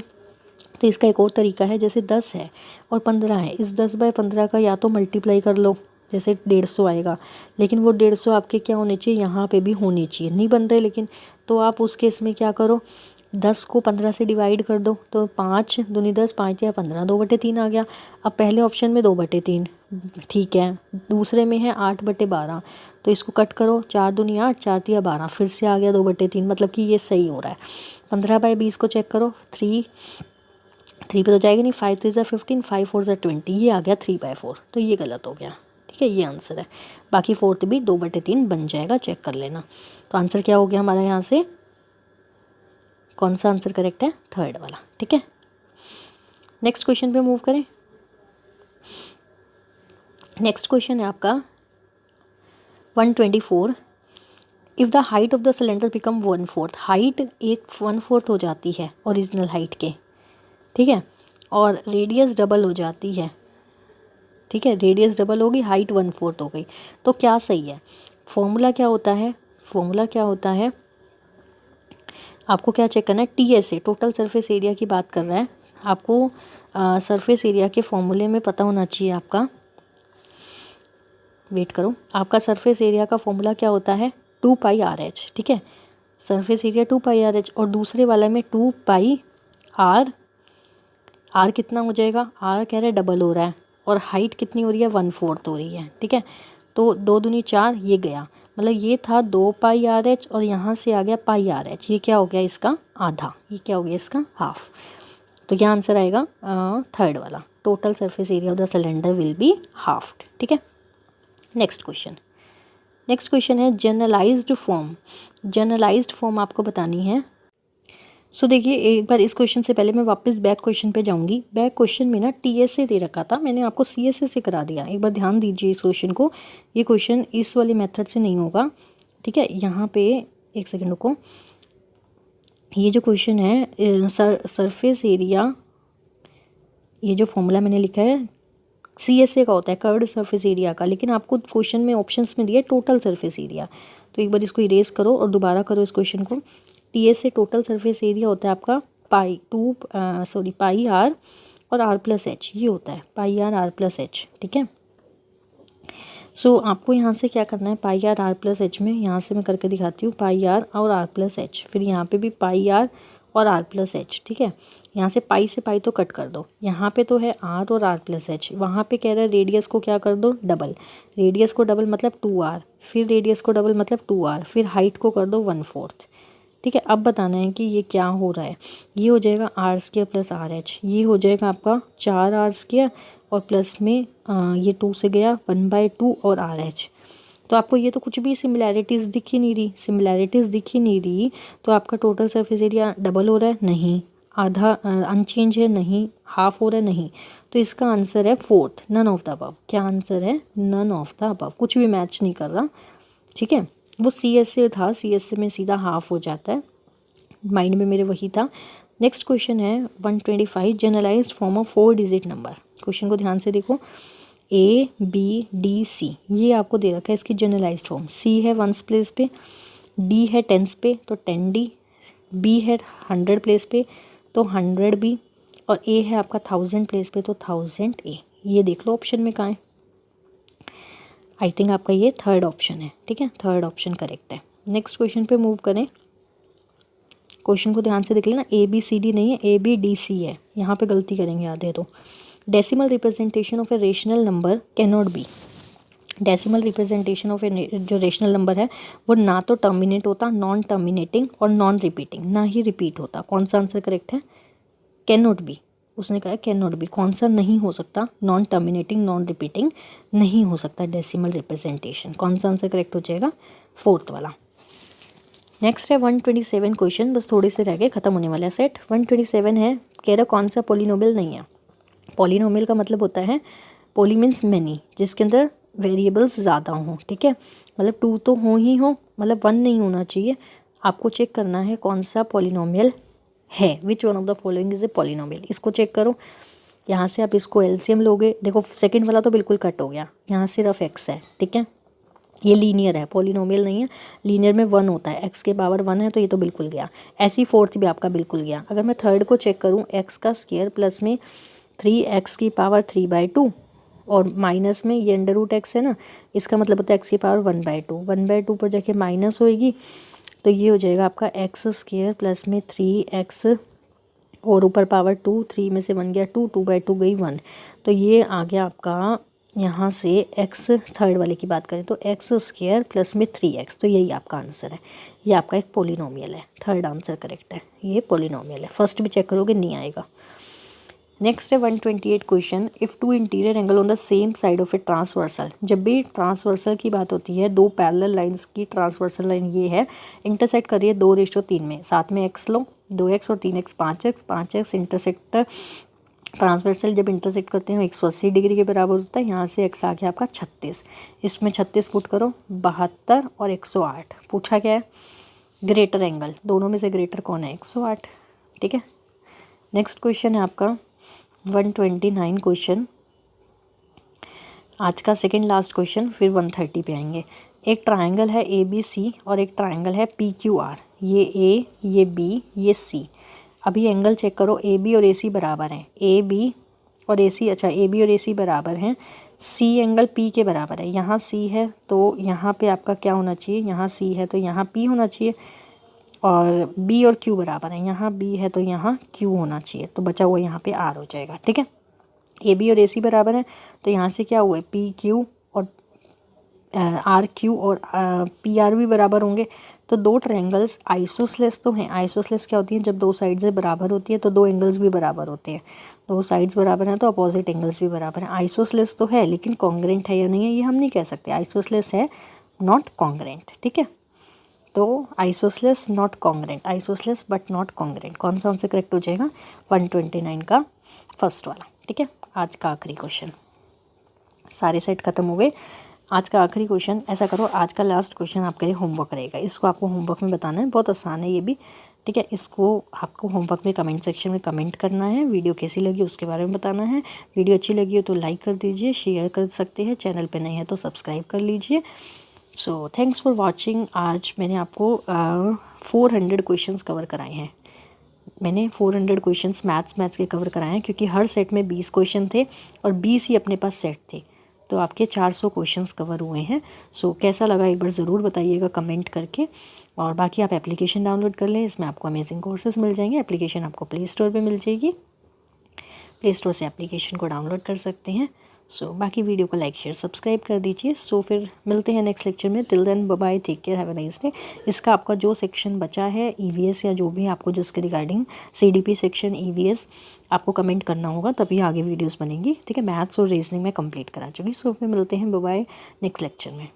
तो इसका एक और तरीका है, जैसे 10 है और 15 है, इस 10/15 का या तो मल्टीप्लाई कर लो, जैसे 150 आएगा, लेकिन वो 150 आपके क्या होने चाहिए, यहाँ पे भी होने चाहिए, नहीं बन रहे लेकिन, तो आप उस केस में क्या करो, 10 को 15 से डिवाइड कर दो, तो 5 दूनी 10 5 या 15 2/3 आ गया। अब पहले ऑप्शन में 2/3 ठीक है, दूसरे में है 8/12, तो इसको कट करो, 4 दूनी 8 4 3 12, फिर से आ गया 2/3, मतलब कि ये सही हो रहा है। 15/20 को चेक करो, 3 पे तो जाएगा नहीं, 5 3 15 5 4 20, ये आ गया 3/4, तो ये गलत हो गया, ठीक है, ये आंसर है। बाकी फोर्थ भी 2/3 बन जाएगा, चेक कर लेना। तो आंसर क्या हो गया हमारा, यहाँ से कौन सा आंसर करेक्ट है, थर्ड वाला, ठीक है। नेक्स्ट क्वेश्चन पे मूव करें। नेक्स्ट क्वेश्चन है आपका 124, if the height of the cylinder become 1/4, height 1/4 हो जाती है ओरिजिनल हाइट के, ठीक है, और रेडियस डबल हो जाती है, ठीक है, रेडियस डबल होगी, हाइट 1/4 हो गई, तो क्या सही है। फॉर्मूला क्या होता है, फॉर्मूला क्या होता है, आपको क्या चेक करना है, TSA टोटल सरफेस एरिया की बात कर रहा है, आपको सरफेस एरिया के फॉर्मूले में पता होना चाहिए आपका, वेट करो, आपका सरफेस एरिया का फॉर्मूला क्या होता है, 2πRH, ठीक है, सरफेस एरिया 2πr/h और दूसरे वाला में 2πr। r कितना हो जाएगा, r कह रहे डबल हो रहा है और हाइट कितनी हो रही है 1/4 हो रही है, ठीक है। तो 2 दूनी 4, ये गया, मतलब ये था 2πr/h और यहाँ से आ गया πr/h, ये क्या हो गया इसका आधा, ये क्या हो गया इसका हाफ। तो क्या आंसर आएगा थर्ड वाला, total surface area of the cylinder will be halved, ठीक है। नेक्स्ट क्वेश्चन है जनरलाइज्ड फॉर्म। जनरलाइज्ड फॉर्म आपको बतानी है। सो देखिए, एक बार इस क्वेश्चन से पहले मैं वापस बैक क्वेश्चन पे जाऊंगी। बैक क्वेश्चन में ना टीएसए दे रखा था, मैंने आपको सीएसए से करा दिया। एक बार ध्यान दीजिए इस क्वेश्चन को, ये क्वेश्चन इस वाले मेथड से नहीं होगा, ठीक है। यहाँ पे एक सेकंड रुको, ये जो क्वेश्चन है सरफेस एरिया, ये जो फॉर्मूला मैंने लिखा है सीएसए का होता है, कर्व्ड सरफेस एरिया का, लेकिन आपको क्वेश्चन में ऑप्शंस में दिया टोटल सरफेस एरिया। तो एक बार इसको इरेज करो और दोबारा करो इस क्वेश्चन को। टीएसए टोटल सरफेस एरिया होता है आपका पाई आर और r+h, ये होता है पाई आर r+h, ठीक है। सो आपको यहाँ से क्या करना है, पाई आर r+h में, यहाँ से मैं करके दिखाती हूँ, पाई आर और r+h, फिर यहाँ पे भी पाई आर और r+h, ठीक है। यहाँ से पाई से पाई तो कट कर दो, यहाँ पे तो है r और r+h, वहाँ पे कह रहा है रेडियस को क्या कर दो डबल, रेडियस को डबल मतलब 2r, फिर रेडियस को डबल मतलब 2r, फिर हाइट को कर दो 1/4, ठीक है। अब बताना है कि ये क्या हो रहा है, ये हो जाएगा r² + RH, ये हो जाएगा आपका 4r² और प्लस में ये 2 से गया 1/2 और RH। तो आपको ये तो कुछ भी सिमिलैरिटीज़ दिख ही नहीं रही, तो आपका टोटल सरफेस एरिया डबल हो रहा है नहीं, आधा अनचेंज है नहीं, हाफ हो रहा है नहीं, तो इसका आंसर है fourth, none of the above. क्या आंसर है, नन ऑफ द अबव, कुछ भी मैच नहीं कर रहा, ठीक है। वो सीएसए था, सीएसए में सीधा हाफ हो जाता है, माइंड में मेरे वही था। नेक्स्ट क्वेश्चन है 125, generalised form of 4 digit number. Question को ध्यान से देखो, ABDC ये आपको दे रखा है, इसकी जनरलाइज्ड फॉर्म। C है 1s प्लेस पे, D है 10s पे तो 10D, B है 100 प्लेस पे तो 100B, और A है आपका 1000 प्लेस पे तो 1000A। ये देख लो ऑप्शन में कहाँ है, आई थिंक आपका ये थर्ड ऑप्शन है, ठीक है, थर्ड ऑप्शन करेक्ट है। नेक्स्ट क्वेश्चन पे मूव करें, क्वेश्चन को ध्यान से देख लेना, ABCD नहीं है, ABDC है, यहाँ पे गलती करेंगे आधे तो। Decimal representation of a rational number can not be, decimal representation of a जो रेशनल नंबर है वो ना तो टर्मिनेट होता, नॉन टर्मिनेटिंग और नॉन रिपीटिंग, ना ही रिपीट होता। कौन सा आंसर करेक्ट है, कैन नॉट बी, उसने कहा कैन नॉट बी, कौन सा नहीं हो सकता, नॉन टर्मिनेटिंग नॉन रिपीटिंग नहीं हो सकता डेसिमल रिप्रेजेंटेशन, कौन सा आंसर करेक्ट हो जाएगा, फोर्थ वाला। नेक्स्ट है 127 क्वेश्चन, बस थोड़े से रह गए, खत्म होने वाला है सेट। 127 है, कह रहा कौन सा पॉलिनोमियल नहीं है। पॉलिनोमियल का मतलब होता है, पॉली मीन्स मैनी, जिसके अंदर वेरिएबल्स ज़्यादा हों, ठीक है, मतलब 2 तो हो ही हो, मतलब 1 नहीं होना चाहिए। आपको चेक करना है कौन सा पॉलिनोमियल है, which one of the following is a polynomial, इसको चेक करो। यहाँ से आप इसको एलसीएम लोगे, देखो सेकंड वाला तो बिल्कुल कट हो गया, यहाँ सिर्फ एक्स है, ठीक है, ये लीनियर है, पॉलिनोमियल नहीं है। लीनियर में 1 होता है, x के पावर 1 है तो ये तो बिल्कुल गया, ऐसी फोर्थ भी आपका बिल्कुल गया। अगर मैं थर्ड को चेक करूँ, x का स्क्वायर प्लस में 3x की पावर 3/2 और माइनस में ये √x है ना, इसका मतलब होता है x की पावर 1/2, 1/2 पर जाके माइनस होएगी तो ये हो जाएगा आपका x² प्लस में 3x और ऊपर पावर 2, 3 में से 1 गया 2, 2/2 गई 1, तो ये आ गया आपका यहाँ से x, थर्ड वाले की बात करें तो x² प्लस में 3x, तो यही आपका आंसर है, ये आपका एक पॉलिनोमियल है, थर्ड आंसर करेक्ट है, ये पॉलिनोमियल है। फर्स्ट भी चेक करोगे नहीं आएगा। नेक्स्ट है 128 question, if 2 interior angle on the same side of a transversal, जब भी ट्रांसवर्सल की बात होती है, 2 पैरेलल लाइंस की ट्रांसवर्सल लाइन ये है, इंटरसेक्ट करिए 2:3 में, साथ में x लो, 2x और 3x 5x इंटरसेक्ट, ट्रांसवर्सल जब इंटरसेक्ट करते हैं 180 डिग्री के बराबर होता है। यहाँ से x आ गया आपका 36, इसमें 36 पुट करो, 72 और 108। पूछा क्या है, ग्रेटर एंगल, दोनों में से ग्रेटर कौन है, 108, ठीक है। नेक्स्ट क्वेश्चन है आपका 129 क्वेश्चन, आज का सेकंड लास्ट क्वेश्चन, फिर 130 पे आएंगे। एक ट्रायंगल है ABC और एक ट्रायंगल है PQR, ये A, ये B, ये C। अभी एंगल चेक करो, AB और AC बराबर हैं, AB और AC, अच्छा AB और AC बराबर हैं, C एंगल P के बराबर है। यहाँ C है तो यहाँ पे आपका क्या होना चाहिए, यहाँ C है तो यहाँ P होना चाहिए। और बी और क्यू बराबर है, यहाँ बी है तो यहाँ क्यू होना चाहिए, तो बचा हुआ यहाँ पे आर हो जाएगा। ठीक है, ए बी और ए सी बराबर है, तो यहाँ से क्या हुआ है, पी क्यू और आर क्यू और पी आर भी बराबर होंगे। तो दो ट्रायंगल्स आइसोसेलेस तो हैं। आइसोसेलेस क्या होती है, जब दो साइड से बराबर होती है तो दो एंगल्स भी बराबर होते हैं। दो साइड्स बराबर हैं तो अपोजिट एंगल्स भी बराबर हैं। आइसोसेलेस तो है, लेकिन कॉन्ग्रेंट है या नहीं है ये हम नहीं कह सकते। आइसोसेलेस है, नॉट कॉन्ग्रेंट। ठीक है, तो isosceles not congruent, isosceles but not congruent, कौन सा आंसर करेक्ट हो जाएगा, 129 का फर्स्ट वाला। ठीक है, आज का आखिरी क्वेश्चन, सारे सेट खत्म हो गए। आज का आखिरी क्वेश्चन, ऐसा करो आज का लास्ट क्वेश्चन आपके लिए होमवर्क रहेगा। इसको आपको होमवर्क में बताना है, बहुत आसान है ये भी। ठीक है, इसको आपको होमवर्क में कमेंट सेक्शन में कमेंट करना है। वीडियो कैसी लगी उसके बारे में बताना है। वीडियो अच्छी लगी हो तो लाइक कर दीजिए, शेयर कर सकते हैं, चैनल पे नए हैं तो सब्सक्राइब कर लीजिए। So thanks for watching. आज मैंने आपको 400 क्वेश्चंस कवर कराए हैं। मैंने 400 क्वेश्चंस मैथ्स के कवर कराए हैं, क्योंकि हर सेट में 20 क्वेश्चन थे और 20 ही अपने पास सेट थे, तो आपके 400 क्वेश्चंस कवर हुए हैं। सो कैसा लगा एक बार ज़रूर बताइएगा कमेंट करके। और बाकी आप एप्लीकेशन डाउनलोड कर लें, इसमें आपको अमेजिंग कोर्सेज मिल जाएंगे। एप्लीकेशन आपको प्ले स्टोर पर मिल जाएगी, प्ले स्टोर से एप्लीकेशन को डाउनलोड कर सकते हैं। सो बाकी वीडियो को लाइक शेयर सब्सक्राइब कर दीजिए। सो फिर मिलते हैं नेक्स्ट लेक्चर में। Till then bye bye, take care, have a nice day. इसका आपका जो सेक्शन बचा है ईवीएस या जो भी आपको जिसके रिगार्डिंग सीडीपी सेक्शन ईवीएस आपको कमेंट करना होगा, तभी आगे वीडियोस बनेंगी। ठीक है, मैथ्स और रीजनिंग में कंप्लीट करा चुकी। सो फिर मिलते हैं, बाय बाय नेक्स्ट लेक्चर में।